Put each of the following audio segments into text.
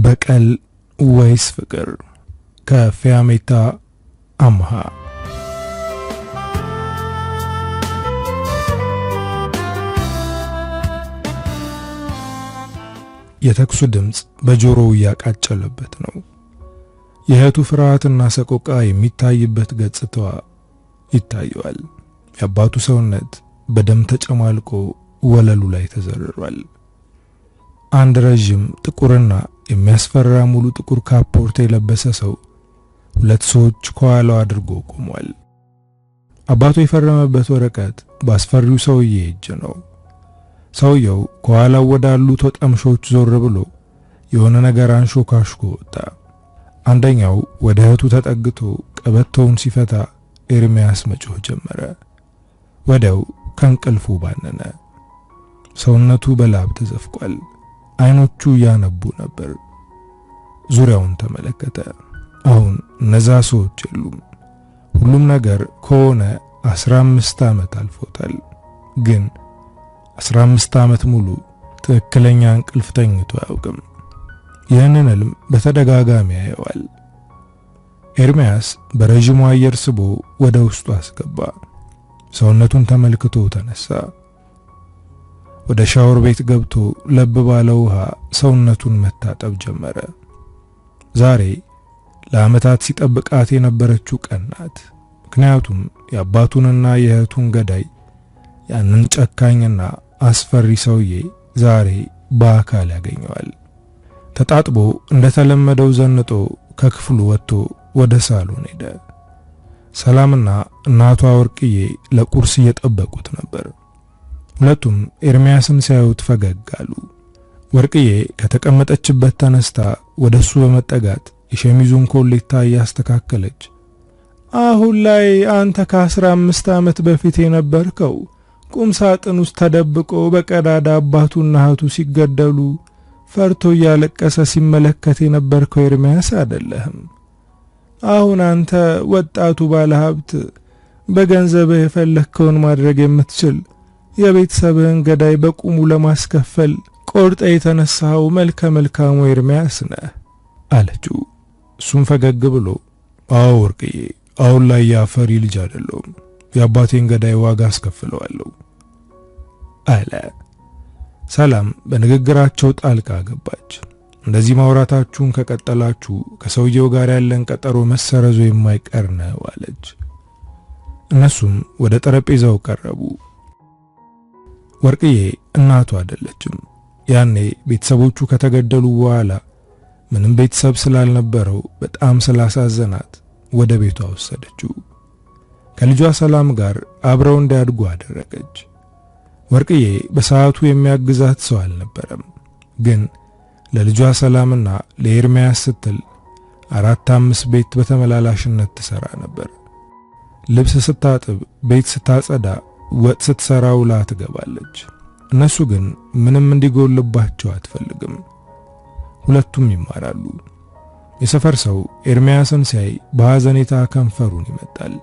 በቀል ወይስ ፍቅር? ከፊያሜታ አምሃ። የተኩሱ ድምጽ በጆሮው ያቃጨለበት ነው። የእህቱ ፍርሃትና ሰቆቃ የሚታይበት ገጽታዋ ይታየዋል። የአባቱ ሰውነት በደም ተጨማልቆ ወለሉ ላይ ተዘርሯል። አንድ ረጅም ጥቁርና የሚያስፈራ ሙሉ ጥቁር ካፖርት የለበሰ ሰው ሁለት ሰዎች ከኋላው አድርጎ ቆሟል። አባቱ የፈረመበት ወረቀት በአስፈሪው ሰውዬ እጅ ነው። ሰውየው ከኋላው ወዳሉት ወጠምሾች ዞር ብሎ የሆነ ነገር አንሾካሽኮ ወጣ። አንደኛው ወደ እህቱ ተጠግቶ ቀበቶውን ሲፈታ ኤርሚያስ መጮህ ጀመረ። ወዲያው ከእንቅልፉ ባነነ። ሰውነቱ በላብ ተዘፍቋል። አይኖቹ ያነቡ ነበር። ዙሪያውን ተመለከተ። አሁን እነዛ ሰዎች የሉም። ሁሉም ነገር ከሆነ 15 ዓመት አልፎታል። ግን 15 ዓመት ሙሉ ትክክለኛ እንቅልፍ ተኝቶ አያውቅም። ይህንን ህልም በተደጋጋሚ ያየዋል። ኤርሚያስ በረጅሙ አየር ስቦ ወደ ውስጡ አስገባ። ሰውነቱን ተመልክቶ ተነሳ። ወደ ሻወር ቤት ገብቶ ለብ ባለ ውሃ ሰውነቱን መታጠብ ጀመረ። ዛሬ ለዓመታት ሲጠብቃት የነበረችው ቀን ናት። ምክንያቱም የአባቱንና የእህቱን ገዳይ ያንን ጨካኝና አስፈሪ ሰውዬ ዛሬ በአካል ያገኘዋል። ተጣጥቦ እንደተለመደው ዘንጦ ከክፍሉ ወጥቶ ወደ ሳሎን ሄደ። ሰላምና እናቷ ወርቅዬ ለቁርስ እየጠበቁት ነበር። ሁለቱም ኤርሚያስን ሲያዩት ፈገግ አሉ። ወርቅዬ ከተቀመጠችበት ተነስታ ወደሱ በመጠጋት የሸሚዙን ኮሌታ እያስተካከለች አሁን ላይ አንተ ከ15 ዓመት በፊት የነበርከው ቁም ሳጥን ውስጥ ተደብቆ በቀዳዳ አባቱና እህቱ ሲገደሉ ፈርቶ እያለቀሰ ሲመለከት የነበርከው ኤርሚያስ አይደለህም። አሁን አንተ ወጣቱ ባለሀብት በገንዘብህ የፈለከውን ማድረግ የምትችል የቤተሰብህን ገዳይ በቁሙ ለማስከፈል ቆርጠ የተነሳው መልከ መልካሙ ኤርሚያስ ነህ አለችው። እሱም ፈገግ ብሎ አዎ ወርቅዬ፣ አሁን ላይ ያፈሪ ልጅ አይደለሁም፣ የአባቴን ገዳይ ዋጋ አስከፍለዋለሁ አለ። ሰላም በንግግራቸው ጣልቃ ገባች። እንደዚህ ማውራታችሁን ከቀጠላችሁ ከሰውየው ጋር ያለን ቀጠሮ መሰረዙ የማይቀር ነው አለች። እነሱም ወደ ጠረጴዛው ቀረቡ። ወርቅዬ እናቱ አይደለችም። ያኔ ቤተሰቦቹ ከተገደሉ በኋላ ምንም ቤተሰብ ስላልነበረው በጣም ስላሳዘናት ወደ ቤቷ ወሰደችው። ከልጇ ሰላም ጋር አብረው እንዲያድጉ አደረገች። ወርቅዬ በሰዓቱ የሚያግዛት ሰው አልነበረም። ግን ለልጇ ሰላምና ለኤርሚያስ ስትል 4-5 ቤት በተመላላሽነት ትሰራ ነበር። ልብስ ስታጥብ፣ ቤት ስታጸዳ፣ ወጥ ስትሰራ ውላ ትገባለች። እነሱ ግን ምንም እንዲጎልባቸው አትፈልግም። ሁለቱም ይማራሉ። የሰፈር ሰው ኤርሚያስን ሲያይ በሐዘኔታ ከንፈሩን ይመጣል።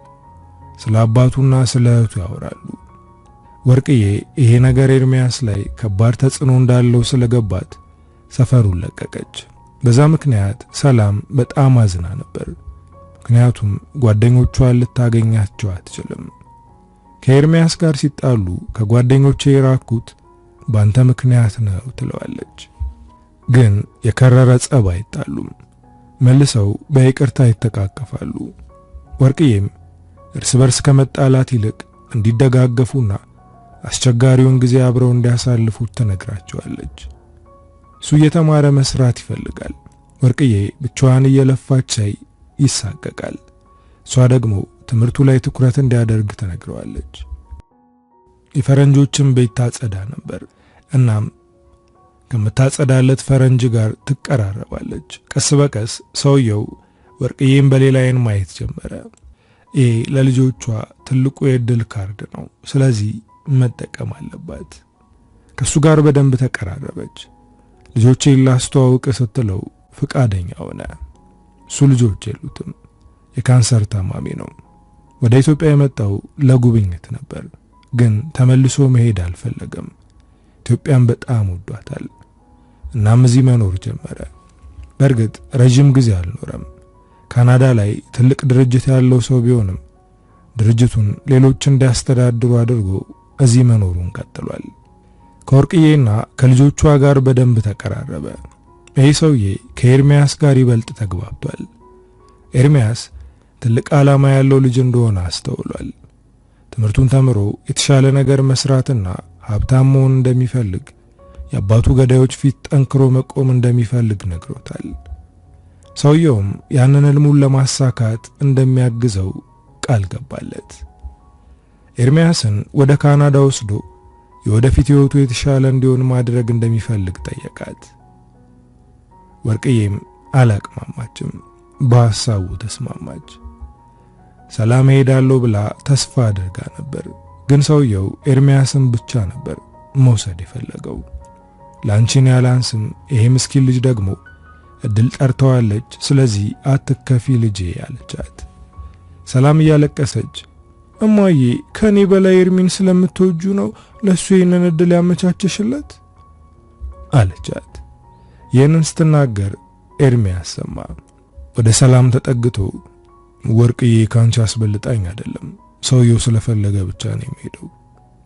ስለ አባቱና ስለ እህቱ ያወራሉ። ወርቅዬ ይሄ ነገር ኤርሚያስ ላይ ከባድ ተጽዕኖ እንዳለው ስለገባት ሰፈሩን ለቀቀች። በዛ ምክንያት ሰላም በጣም አዝና ነበር። ምክንያቱም ጓደኞቿን ልታገኛቸው አትችልም። ከኤርሚያስ ጋር ሲጣሉ ከጓደኞቼ የራኩት ባንተ ምክንያት ነው ትለዋለች። ግን የከረረ ጸብ አይጣሉም። መልሰው በይቅርታ ይተቃቀፋሉ። ወርቅዬም እርስ በርስ ከመጣላት ይልቅ እንዲደጋገፉና አስቸጋሪውን ጊዜ አብረው እንዲያሳልፉት ትነግራቸዋለች። እሱ እየተማረ መስራት ይፈልጋል። ወርቅዬ ብቻዋን እየለፋች ሳይ ይሳቀቃል። እሷ ደግሞ ትምህርቱ ላይ ትኩረት እንዲያደርግ ትነግረዋለች። የፈረንጆችን ቤት ታጸዳ ነበር። እናም ከምታጸዳለት ፈረንጅ ጋር ትቀራረባለች። ቀስ በቀስ ሰውየው ወርቅዬን በሌላ አይን ማየት ጀመረ። ይሄ ለልጆቿ ትልቁ የዕድል ካርድ ነው። ስለዚህ መጠቀም አለባት። ከሱ ጋር በደንብ ተቀራረበች። ልጆቼን ላስተዋውቅ ስትለው ፍቃደኛ ሆነ። እሱ ልጆች የሉትም። የካንሰር ታማሚ ነው። ወደ ኢትዮጵያ የመጣው ለጉብኝት ነበር፣ ግን ተመልሶ መሄድ አልፈለገም። ኢትዮጵያን በጣም ወዷታል። እናም እዚህ መኖር ጀመረ። በእርግጥ ረጅም ጊዜ አልኖረም። ካናዳ ላይ ትልቅ ድርጅት ያለው ሰው ቢሆንም ድርጅቱን ሌሎች እንዲያስተዳድሩ አድርጎ እዚህ መኖሩን ቀጥሏል። ከወርቅዬና ከልጆቿ ጋር በደንብ ተቀራረበ። ይህ ሰውዬ ከኤርሚያስ ጋር ይበልጥ ተግባብቷል። ኤርሚያስ ትልቅ ዓላማ ያለው ልጅ እንደሆነ አስተውሏል። ትምህርቱን ተምሮ የተሻለ ነገር መስራትና ሀብታም መሆን እንደሚፈልግ፣ የአባቱ ገዳዮች ፊት ጠንክሮ መቆም እንደሚፈልግ ነግሮታል። ሰውየውም ያንን ህልሙን ለማሳካት እንደሚያግዘው ቃል ገባለት። ኤርሚያስን ወደ ካናዳ ወስዶ የወደፊት ህይወቱ የተሻለ እንዲሆን ማድረግ እንደሚፈልግ ጠየቃት። ወርቅዬም አላቅማማችም፣ በሐሳቡ ተስማማች። ሰላም ሄዳለሁ ብላ ተስፋ አድርጋ ነበር። ግን ሰውየው ኤርሚያስን ብቻ ነበር መውሰድ የፈለገው። ላንቺን ያላንስም፣ ይሄ ምስኪን ልጅ ደግሞ እድል ጠርተዋለች፣ ስለዚህ አትከፊ ልጄ ያለቻት። ሰላም እያለቀሰች እማዬ ከኔ በላይ ኤርሚን ስለምትወጁ ነው ለሱ ይህንን እድል ያመቻቸሽለት አለቻት። ይህንን ስትናገር ኤርሚያስ ሰማ። ወደ ሰላም ተጠግቶ ወርቅዬ ካንቺ አስበልጣኝ አይደለም፣ ሰውየው ስለፈለገ ብቻ ነው የሚሄደው።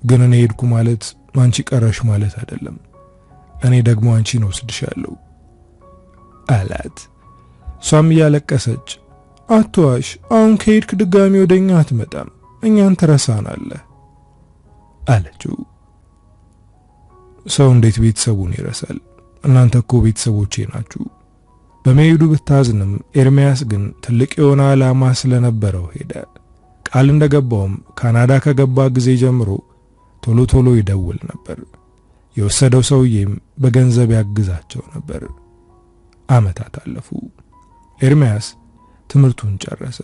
ግን እኔ ሄድኩ ማለት አንቺ ቀረሽ ማለት አይደለም። እኔ ደግሞ አንቺን ወስድሻለሁ አላት። እሷም እያለቀሰች አትዋሽ፣ አሁን ከሄድክ ድጋሚ ወደኛ አትመጣም፣ እኛን ትረሳናለህ አለችው። ሰው እንዴት ቤተሰቡን ይረሳል? እናንተ እኮ ቤተሰቦቼ ናችሁ። በመሄዱ ብታዝንም ኤርሚያስ ግን ትልቅ የሆነ ዓላማ ስለነበረው ሄደ። ቃል እንደገባውም ካናዳ ከገባ ጊዜ ጀምሮ ቶሎ ቶሎ ይደውል ነበር። የወሰደው ሰውዬም በገንዘብ ያግዛቸው ነበር። ዓመታት አለፉ። ኤርሚያስ ትምህርቱን ጨረሰ።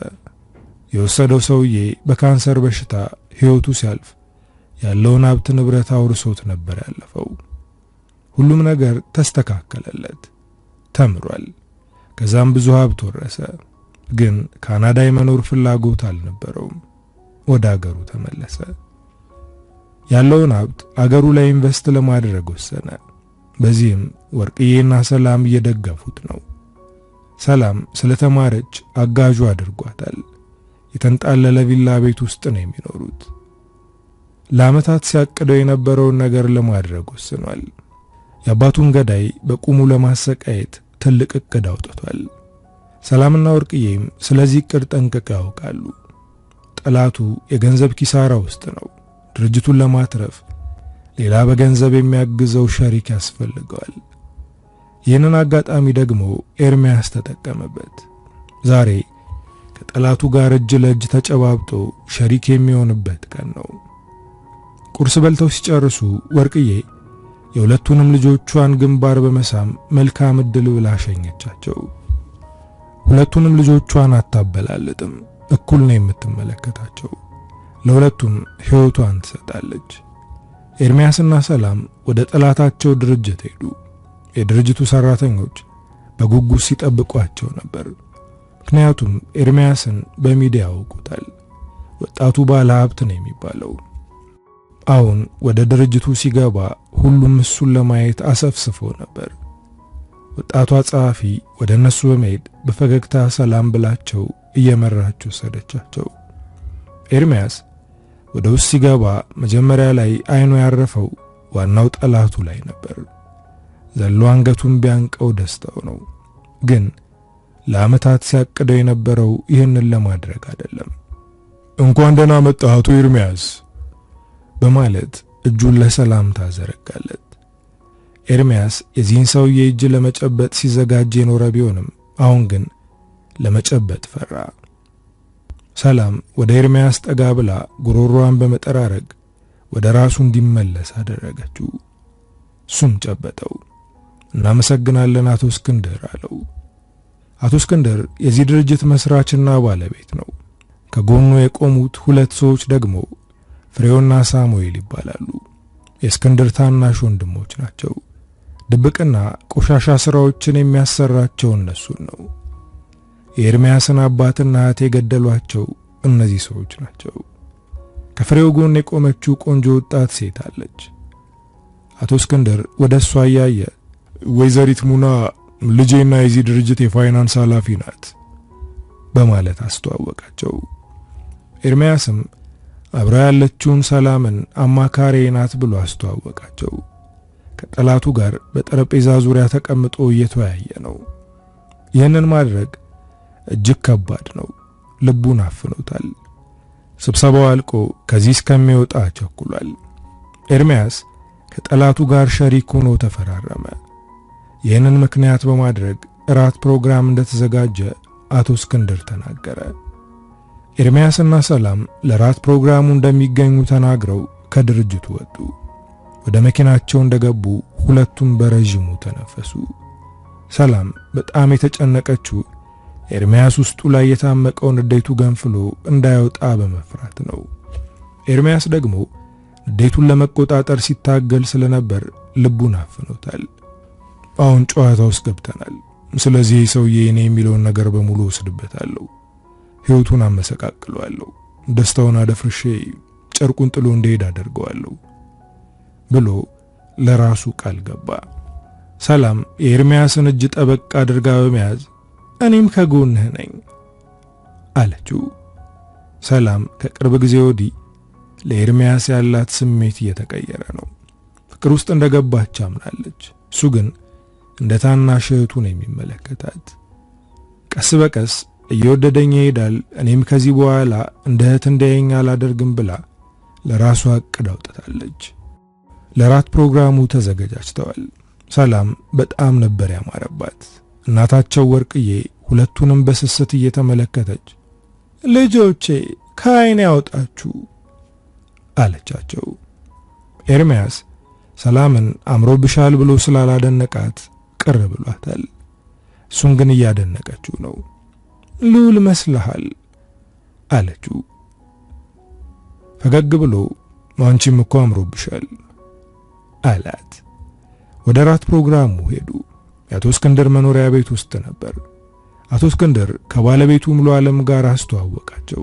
የወሰደው ሰውዬ በካንሰር በሽታ ሕይወቱ ሲያልፍ ያለውን ሀብት ንብረት አውርሶት ነበር ያለፈው። ሁሉም ነገር ተስተካከለለት። ተምሯል። ከዛም ብዙ ሀብት ወረሰ። ግን ካናዳ የመኖር ፍላጎት አልነበረውም። ወደ አገሩ ተመለሰ። ያለውን ሀብት አገሩ ላይ ኢንቨስት ለማድረግ ወሰነ። በዚህም ወርቅዬና ሰላም እየደገፉት ነው። ሰላም ስለተማረች አጋዡ አድርጓታል። የተንጣለለ ቪላ ቤት ውስጥ ነው የሚኖሩት። ለዓመታት ሲያቅደው የነበረውን ነገር ለማድረግ ወስኗል። የአባቱን ገዳይ በቁሙ ለማሰቃየት ትልቅ እቅድ አውጥቷል። ሰላምና ወርቅዬም ስለዚህ እቅድ ጠንቅቀው ያውቃሉ። ጠላቱ የገንዘብ ኪሳራ ውስጥ ነው። ድርጅቱን ለማትረፍ ሌላ በገንዘብ የሚያግዘው ሸሪክ ያስፈልገዋል። ይህንን አጋጣሚ ደግሞ ኤርሚያስ ተጠቀመበት። ዛሬ ከጠላቱ ጋር እጅ ለእጅ ተጨባብጦ ሸሪክ የሚሆንበት ቀን ነው። ቁርስ በልተው ሲጨርሱ ወርቅዬ የሁለቱንም ልጆቿን ግንባር በመሳም መልካም እድል ብላ ሸኘቻቸው። ሁለቱንም ልጆቿን አታበላልጥም፣ እኩል ነው የምትመለከታቸው። ለሁለቱም ሕይወቷን ትሰጣለች። ኤርሚያስና ሰላም ወደ ጠላታቸው ድርጅት ሄዱ። የድርጅቱ ሰራተኞች በጉጉት ሲጠብቋቸው ነበር። ምክንያቱም ኤርሚያስን በሚዲያ ያውቁታል። ወጣቱ ባለ ሀብት ነው የሚባለው። አሁን ወደ ድርጅቱ ሲገባ ሁሉም እሱን ለማየት አሰፍስፎ ነበር። ወጣቷ ጸሐፊ ወደ እነሱ በመሄድ በፈገግታ ሰላም ብላቸው እየመራቸው ወሰደቻቸው። ኤርሚያስ ወደ ውስጥ ሲገባ መጀመሪያ ላይ አይኑ ያረፈው ዋናው ጠላቱ ላይ ነበር። ዘሎ አንገቱን ቢያንቀው ደስታው ነው። ግን ለዓመታት ሲያቅደው የነበረው ይህንን ለማድረግ አይደለም። እንኳን ደህና መጣህ አቶ ኤርሚያስ በማለት እጁን ለሰላምታ ዘረጋለት። ኤርሚያስ የዚህን ሰውዬ እጅ ለመጨበጥ ሲዘጋጅ የኖረ ቢሆንም አሁን ግን ለመጨበጥ ፈራ። ሰላም ወደ ኤርሚያስ ጠጋ ብላ ጉሮሮዋን በመጠራረግ ወደ ራሱ እንዲመለስ አደረገችው። እሱም ጨበጠው። እናመሰግናለን አቶ እስክንድር አለው። አቶ እስክንድር የዚህ ድርጅት መስራችና ባለቤት ነው። ከጎኑ የቆሙት ሁለት ሰዎች ደግሞ ፍሬውና ሳሙኤል ይባላሉ። የእስክንድር ታናሽ ወንድሞች ናቸው። ድብቅና ቆሻሻ ስራዎችን የሚያሰራቸው እነሱን ነው። የኤርሚያስን አባትና እህት የገደሏቸው እነዚህ ሰዎች ናቸው። ከፍሬው ጎን የቆመችው ቆንጆ ወጣት ሴት አለች። አቶ እስክንድር ወደ እሷ እያየ ወይዘሪት ሙና ልጄና የዚህ ድርጅት የፋይናንስ ኃላፊ ናት በማለት አስተዋወቃቸው። ኤርሚያስም አብራ ያለችውን ሰላምን አማካሪ ናት ብሎ አስተዋወቃቸው። ከጠላቱ ጋር በጠረጴዛ ዙሪያ ተቀምጦ እየተወያየ ነው። ይህንን ማድረግ እጅግ ከባድ ነው። ልቡን አፍኖታል። ስብሰባው አልቆ ከዚህ እስከሚወጣ ቸኩሏል። ኤርሚያስ ከጠላቱ ጋር ሸሪክ ሆኖ ተፈራረመ። ይህንን ምክንያት በማድረግ እራት ፕሮግራም እንደተዘጋጀ አቶ እስክንድር ተናገረ። ኤርሚያስና ሰላም ለራት ፕሮግራሙ እንደሚገኙ ተናግረው ከድርጅቱ ወጡ። ወደ መኪናቸው እንደገቡ ሁለቱም በረጅሙ ተነፈሱ። ሰላም በጣም የተጨነቀችው ኤርሚያስ ውስጡ ላይ የታመቀውን ንዴቱ ገንፍሎ እንዳይወጣ በመፍራት ነው። ኤርሚያስ ደግሞ ንዴቱን ለመቆጣጠር ሲታገል ስለነበር ልቡን አፍኖታል። አሁን ጨዋታ ውስጥ ገብተናል። ስለዚህ ሰውዬ እኔ የሚለውን ነገር በሙሉ ወስድበታለሁ። ሕይወቱን አመሰቃቅለዋለሁ። ደስታውን አደፍርሼ ጨርቁን ጥሎ እንደሄድ አደርገዋለሁ ብሎ ለራሱ ቃል ገባ። ሰላም የኤርሚያስን እጅ ጠበቅ አድርጋ በመያዝ እኔም ከጎንህ ነኝ አለችው። ሰላም ከቅርብ ጊዜ ወዲህ ለኤርሚያስ ያላት ስሜት እየተቀየረ ነው። ፍቅር ውስጥ እንደገባች አምናለች። እሱ ግን እንደ ታናሽ እህቱ ነው የሚመለከታት። ቀስ በቀስ እየወደደኝ ይሄዳል፣ እኔም ከዚህ በኋላ እንደ እህት እንዳየኝ አላደርግም ብላ ለራሷ እቅድ አውጥታለች። ለራት ፕሮግራሙ ተዘጋጅተዋል። ሰላም በጣም ነበር ያማረባት። እናታቸው ወርቅዬ ሁለቱንም በስስት እየተመለከተች ልጆቼ ከዓይኔ ያወጣችሁ አለቻቸው። ኤርሚያስ ሰላምን አምሮብሻል ብሎ ስላላደነቃት ቅር ብሏታል። እሱን ግን እያደነቀችው ነው። ልዑል መስለሃል አለችው። ፈገግ ብሎ አንቺም እኮ አምሮብሻል አላት። ወደ ራት ፕሮግራሙ ሄዱ። የአቶ እስክንድር መኖሪያ ቤት ውስጥ ነበር። አቶ እስክንድር ከባለቤቱ ሙሉ ዓለም ጋር አስተዋወቃቸው።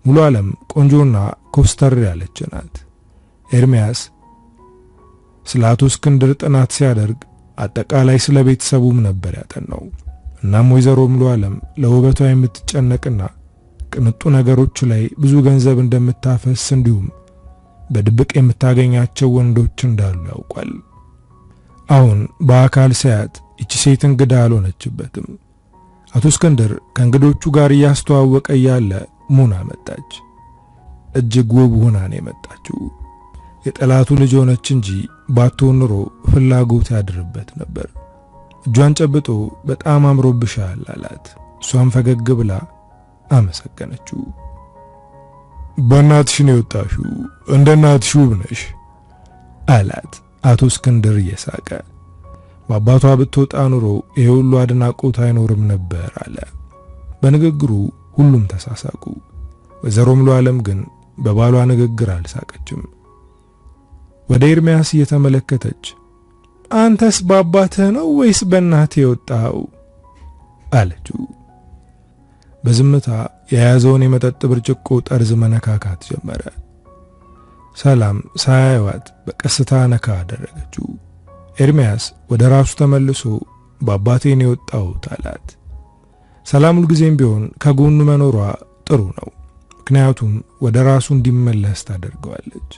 ሙሉ ዓለም ቆንጆና ኮስተር ያለች ናት። ኤርሚያስ ስለ አቶ እስክንድር ጥናት ሲያደርግ አጠቃላይ ስለ ቤተሰቡም ነበር ያጠናው። እናም ወይዘሮ ሙሉ ዓለም ለውበቷ የምትጨነቅና ቅንጡ ነገሮች ላይ ብዙ ገንዘብ እንደምታፈስ እንዲሁም በድብቅ የምታገኛቸው ወንዶች እንዳሉ ያውቃል። አሁን በአካል ሲያት እቺ ሴት እንግዳ አልሆነችበትም። አቶ እስክንድር ከእንግዶቹ ጋር እያስተዋወቀ ያለ ሙና መጣች። እጅግ ውብ ሆና ነው የመጣችው። የጠላቱ ልጅ ሆነች እንጂ ባትሆን ኖሮ ፍላጎት ያድርበት ነበር። እጇን ጨብጦ በጣም አምሮብሻል አላት። እሷም ፈገግ ብላ አመሰገነችው። በእናትሽ ነው የወጣሽው፣ እንደ እናትሽ ውብ ነሽ አላት አቶ እስክንድር እየሳቀ። በአባቷ ብትወጣ ኖሮ ይሄ ሁሉ አድናቆት አይኖርም ነበር አለ። በንግግሩ ሁሉም ተሳሳቁ። ወይዘሮ ሙሉ ዓለም ግን በባሏ ንግግር አልሳቀችም። ወደ ኤርሚያስ እየተመለከተች አንተስ በአባትህ ነው ወይስ በእናትህ የወጣው አለችው። በዝምታ የያዘውን የመጠጥ ብርጭቆ ጠርዝ መነካካት ጀመረ። ሰላም ሳያዩት በቀስታ ነካ አደረገችው። ኤርሚያስ ወደ ራሱ ተመልሶ በአባቴ ነው የወጣው አላት። ሰላም ሁልጊዜም ቢሆን ከጎኑ መኖሯ ጥሩ ነው። ምክንያቱም ወደ ራሱ እንዲመለስ ታደርገዋለች።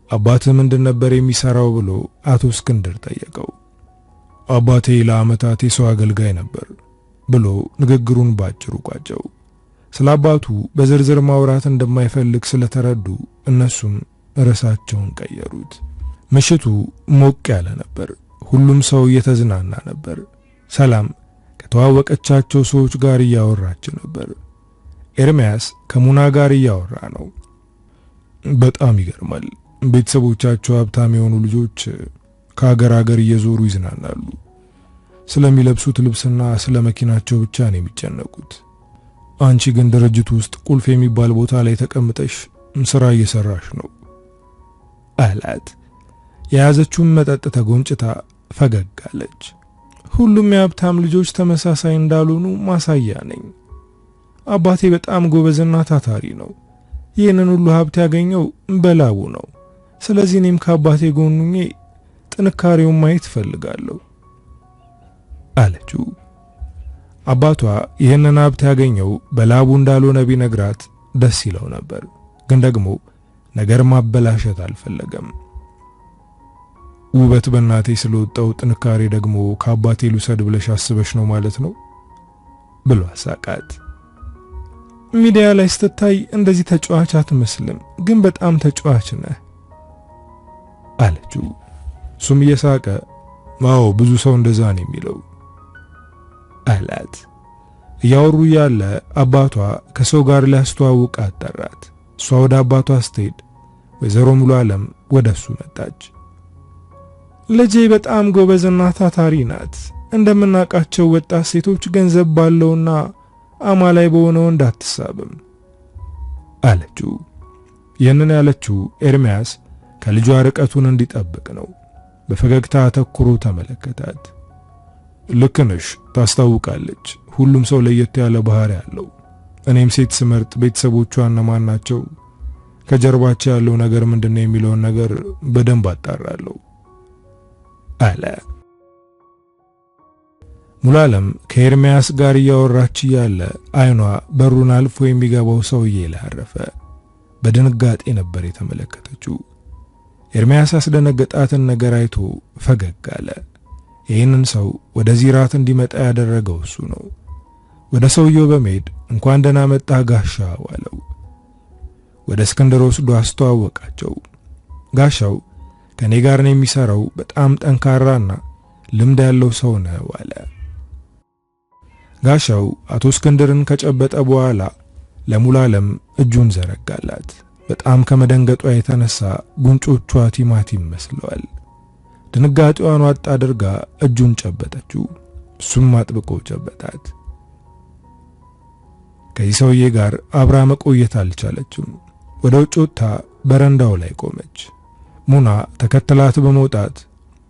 አባትህ ምንድን ነበር የሚሰራው ብሎ አቶ እስክንድር ጠየቀው። አባቴ ለዓመታት የሰው አገልጋይ ነበር ብሎ ንግግሩን ባጭሩ ቋጨው። ስለ አባቱ በዝርዝር ማውራት እንደማይፈልግ ስለተረዱ እነሱም ርዕሳቸውን ቀየሩት። ምሽቱ ሞቅ ያለ ነበር። ሁሉም ሰው እየተዝናና ነበር። ሰላም ከተዋወቀቻቸው ሰዎች ጋር እያወራች ነበር። ኤርሚያስ ከሙና ጋር እያወራ ነው። በጣም ይገርማል። ቤተሰቦቻቸው ሀብታም የሆኑ ልጆች ከሀገር ሀገር እየዞሩ ይዝናናሉ። ስለሚለብሱት ልብስና ስለ መኪናቸው ብቻ ነው የሚጨነቁት። አንቺ ግን ድርጅቱ ውስጥ ቁልፍ የሚባል ቦታ ላይ ተቀምጠሽ ስራ እየሰራሽ ነው አላት። የያዘችውን መጠጥ ተጎንጭታ ፈገግ አለች። ሁሉም የሀብታም ልጆች ተመሳሳይ እንዳልሆኑ ማሳያ ነኝ። አባቴ በጣም ጎበዝና ታታሪ ነው። ይህንን ሁሉ ሀብት ያገኘው በላቡ ነው። ስለዚህ እኔም ከአባቴ ጎን ሆኜ ጥንካሬውን ማየት እፈልጋለሁ አለችው። አባቷ ይህንን ሀብት ያገኘው በላቡ እንዳልሆነ ቢነግራት ደስ ይለው ነበር፣ ግን ደግሞ ነገር ማበላሸት አልፈለገም። ውበት በእናቴ ስለወጣው ጥንካሬ ደግሞ ከአባቴ ልውሰድ ብለሽ አስበሽ ነው ማለት ነው ብሎ አሳቃት። ሚዲያ ላይ ስትታይ እንደዚህ ተጫዋች አትመስልም፣ ግን በጣም ተጫዋች ነህ አለችው። እሱም እየሳቀ አዎ ብዙ ሰው እንደዛ ነው የሚለው አላት። እያወሩ ያለ አባቷ ከሰው ጋር ሊያስተዋውቃት ጠራት። እሷ ወደ አባቷ ስትሄድ ወይዘሮ ሙሉ ዓለም ወደሱ መጣች። ልጄ በጣም ጎበዝና ታታሪ ናት። እንደምናውቃቸው ወጣት ሴቶች ገንዘብ ባለውና አማላይ በሆነው እንዳትሳብም አለችው። ይህንን ያለችው ኤርሚያስ ከልጇ ርቀቱን እንዲጠብቅ ነው። በፈገግታ አተኩሮ ተመለከታት። ልክ ነሽ፣ ታስታውቃለች። ሁሉም ሰው ለየት ያለ ባህሪ አለው። እኔም ሴት ስመርጥ ቤተሰቦቿ እነማን ናቸው፣ ከጀርባቸው ያለው ነገር ምንድነው የሚለውን ነገር በደንብ አጣራለሁ አለ። ሙሉ ዓለም ከኤርሚያስ ጋር እያወራች ያለ አይኗ በሩን አልፎ የሚገባው ሰውዬ ላይ አረፈ። በድንጋጤ ነበር የተመለከተችው። ኤርሚያስ አስደነገጣትን ነገር አይቶ ፈገግ አለ። ይህንን ሰው ወደዚህ ራት እንዲመጣ ያደረገው እሱ ነው። ወደ ሰውየው በመሄድ እንኳን ደህና መጣ ጋሻው አለው። ወደ እስክንድር ወስዶ አስተዋወቃቸው። ጋሻው ከኔ ጋር ነው የሚሰራው፣ በጣም ጠንካራና ልምድ ያለው ሰው ነው አለ። ጋሻው አቶ እስክንድርን ከጨበጠ በኋላ ለሙሉ ዓለም እጁን ዘረጋላት። በጣም ከመደንገጧ የተነሳ ጉንጮቿ ቲማቲም መስለዋል። ድንጋጤዋን ዋጥ አድርጋ እጁን ጨበጠችው። እሱም አጥብቆ ጨበጣት። ከዚህ ሰውዬ ጋር አብራ መቆየት አልቻለችም። ወደ ውጭ ወጥታ በረንዳው ላይ ቆመች። ሙና ተከተላት በመውጣት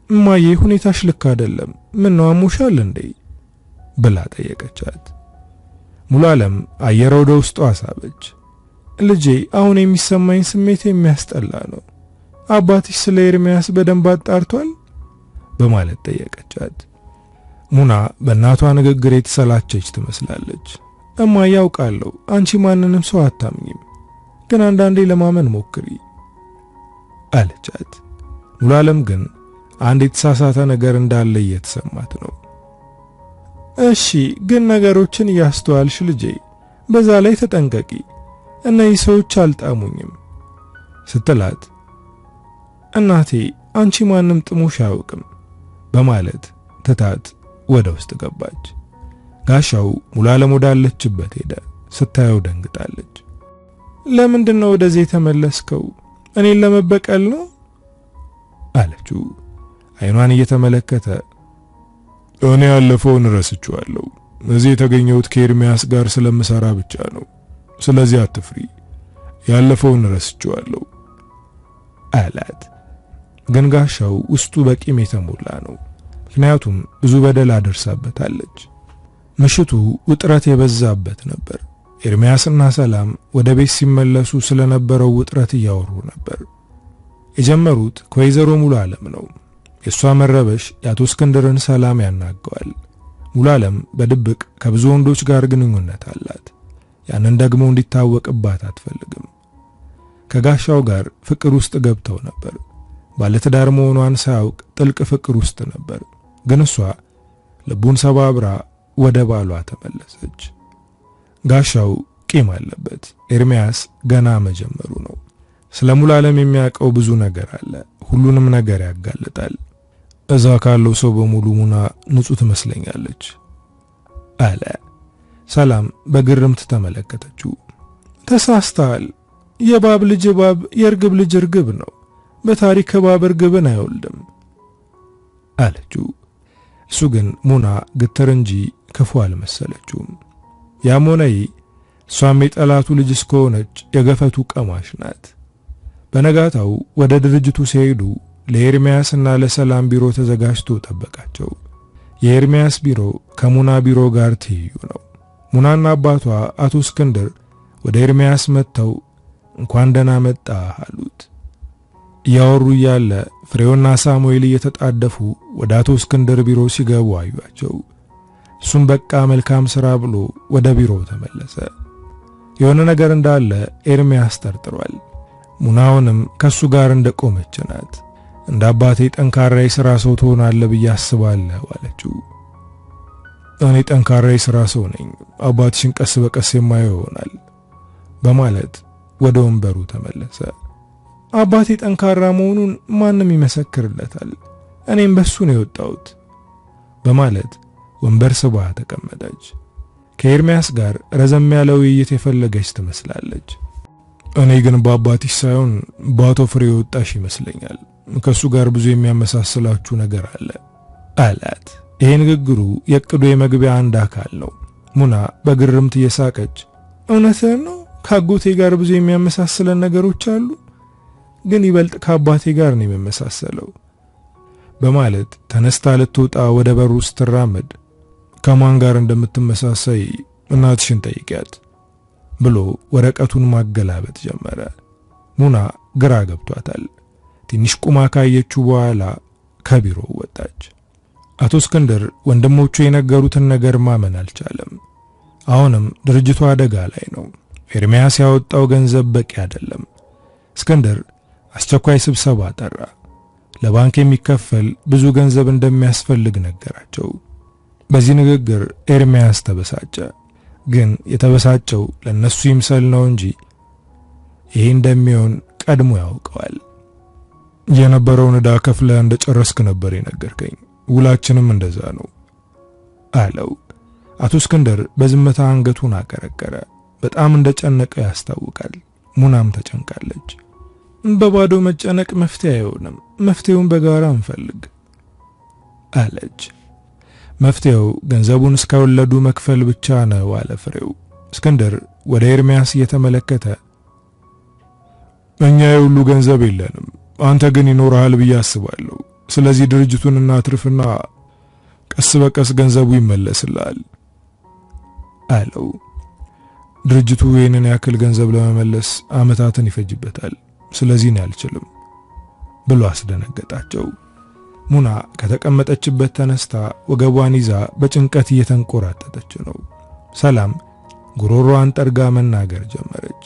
እማዬ ሁኔታሽ ልክ አይደለም፣ ምን ነው አሞሻል እንዴ ብላ ጠየቀቻት። ሙሉ ዓለም አየር ወደ ውስጧ አሳበች። ልጄ አሁን የሚሰማኝ ስሜት የሚያስጠላ ነው። አባትሽ ስለ ኤርሚያስ በደንብ አጣርቷል በማለት ጠየቀቻት። ሙና በእናቷ ንግግር የተሰላቸች ትመስላለች። እማዬ ያውቃለሁ፣ አንቺ ማንንም ሰው አታምኝም፣ ግን አንዳንዴ ለማመን ሞክሪ አለቻት። ሙሉ ዓለም ግን አንድ የተሳሳተ ነገር እንዳለ እየተሰማት ነው። እሺ ግን ነገሮችን እያስተዋልሽ ልጄ፣ በዛ ላይ ተጠንቀቂ፣ እነዚህ ሰዎች አልጣሙኝም ስትላት፣ እናቴ አንቺ ማንም ጥሞሽ አያውቅም በማለት ትታት ወደ ውስጥ ገባች። ጋሻው ሙሉ ዓለም ወዳለችበት ሄደ። ስታየው ደንግጣለች። ለምንድን ነው ወደዚህ የተመለስከው? እኔን ለመበቀል ነው አለችው። አይኗን እየተመለከተ እኔ ያለፈውን ረስቼዋለሁ። እዚህ የተገኘሁት ከኤርሚያስ ጋር ስለምሰራ ብቻ ነው። ስለዚህ አትፍሪ፣ ያለፈውን ረስቼዋለሁ አላት። ግን ጋሻው ውስጡ በቂም የተሞላ ነው። ምክንያቱም ብዙ በደል አደርሳበታለች። ምሽቱ ውጥረት የበዛበት ነበር። ኤርሚያስና ሰላም ወደ ቤት ሲመለሱ ስለነበረው ውጥረት እያወሩ ነበር። የጀመሩት ከወይዘሮ ሙሉ ዓለም ነው። የሷ መረበሽ የአቶ እስክንድርን ሰላም ያናገዋል። ሙሉ ዓለም በድብቅ ከብዙ ወንዶች ጋር ግንኙነት አላት። ያንን ደግሞ እንዲታወቅባት አትፈልግም። ከጋሻው ጋር ፍቅር ውስጥ ገብተው ነበር። ባለትዳር መሆኗን ሳያውቅ ጥልቅ ፍቅር ውስጥ ነበር። ግን እሷ ልቡን ሰባብራ ወደ ባሏ ተመለሰች። ጋሻው ቂም አለበት። ኤርሚያስ ገና መጀመሩ ነው። ስለ ሙሉ ዓለም የሚያውቀው ብዙ ነገር አለ። ሁሉንም ነገር ያጋልጣል። እዛ ካለው ሰው በሙሉ ሙና ንጹህ ትመስለኛለች አለ። ሰላም በግርምት ተመለከተችው። ተሳስተሃል። የባብ ልጅ ባብ፣ የርግብ ልጅ ርግብ ነው። በታሪክ ባብ ርግብን አይወልድም አለችው። እሱ ግን ሙና ግትር እንጂ ክፉ አልመሰለችውም። ያም ሆነ እሷም የጠላቱ ልጅ እስከሆነች የገፈቱ ቀማሽ ናት። በነጋታው ወደ ድርጅቱ ሲሄዱ ለኤርሚያስና ለሰላም ቢሮ ተዘጋጅቶ ጠበቃቸው። የኤርሚያስ ቢሮ ከሙና ቢሮ ጋር ትይዩ ነው። ሙናና አባቷ አቶ እስክንድር ወደ ኤርሚያስ መጥተው እንኳን ደህና መጣ አሉት። እያወሩ ያለ ፍሬውና ሳሙኤል እየተጣደፉ ወደ አቶ እስክንድር ቢሮ ሲገቡ አዩአቸው። እሱም በቃ መልካም ስራ ብሎ ወደ ቢሮው ተመለሰ። የሆነ ነገር እንዳለ ኤርሚያስ ጠርጥሯል። ሙናውንም ከሱ ጋር እንደቆመች ናት። እንደ አባቴ ጠንካራ የሥራ ሰው ትሆናለህ ብዬ አስባለሁ አለችው። እኔ ጠንካራ የሥራ ሰው ነኝ፣ አባትሽን ቀስ በቀስ የማየው ይሆናል በማለት ወደ ወንበሩ ተመለሰ። አባቴ ጠንካራ መሆኑን ማንም ይመሰክርለታል፣ እኔም በሱ ነው የወጣሁት በማለት ወንበር ስባ ተቀመጠች። ከኤርሚያስ ጋር ረዘም ያለ ውይይት የፈለገች ትመስላለች። እኔ ግን በአባትሽ ሳይሆን በአቶ ፍሬ የወጣሽ ይመስለኛል፣ ከሱ ጋር ብዙ የሚያመሳስላችሁ ነገር አለ አላት። ይሄ ንግግሩ የቅዱ የመግቢያ አንድ አካል ነው። ሙና በግርምት እየሳቀች እውነትህን ነው፣ ከአጎቴ ጋር ብዙ የሚያመሳስለን ነገሮች አሉ፣ ግን ይበልጥ ከአባቴ ጋር ነው የሚመሳሰለው በማለት ተነስታ ልትወጣ ወደ በሩ ስትራመድ ከማን ጋር እንደምትመሳሰይ እናትሽን ጠይቂያት ብሎ ወረቀቱን ማገላበጥ ጀመረ። ሙና ግራ ገብቷታል። ትንሽ ቁማ ካየችው በኋላ ከቢሮው ወጣች። አቶ እስክንድር ወንድሞቹ የነገሩትን ነገር ማመን አልቻለም። አሁንም ድርጅቱ አደጋ ላይ ነው። ኤርሚያስ ያወጣው ገንዘብ በቂ አይደለም። እስክንድር አስቸኳይ ስብሰባ ጠራ። ለባንክ የሚከፈል ብዙ ገንዘብ እንደሚያስፈልግ ነገራቸው። በዚህ ንግግር ኤርሚያስ ተበሳጨ። ግን የተበሳጨው ለነሱ ይምሰል ነው እንጂ ይሄ እንደሚሆን ቀድሞ ያውቀዋል። የነበረውን ዕዳ ከፍለ እንደጨረስክ ነበር የነገርከኝ፣ ውላችንም እንደዛ ነው አለው። አቶ እስክንድር በዝምታ አንገቱን አቀረቀረ። በጣም እንደጨነቀ ያስታውቃል። ሙናም ተጨንቃለች። በባዶ መጨነቅ መፍትሄ አይሆንም፣ መፍትሄውን በጋራ እንፈልግ አለች። መፍትሄው ገንዘቡን እስከወለዱ መክፈል ብቻ ነው አለ ፍሬው። እስክንድር ወደ ኤርሚያስ እየተመለከተ እኛ የሁሉ ገንዘብ የለንም፣ አንተ ግን ይኖርሃል ብዬ አስባለሁ። ስለዚህ ድርጅቱን እናትርፍና ቀስ በቀስ ገንዘቡ ይመለስልሃል አለው። ድርጅቱ ይህንን ያክል ገንዘብ ለመመለስ ዓመታትን ይፈጅበታል፣ ስለዚህ ነው አልችልም ብሎ አስደነገጣቸው። ሙና ከተቀመጠችበት ተነስታ ወገቧን ይዛ በጭንቀት እየተንቆራጠጠች ነው። ሰላም ጉሮሮዋን ጠርጋ መናገር ጀመረች።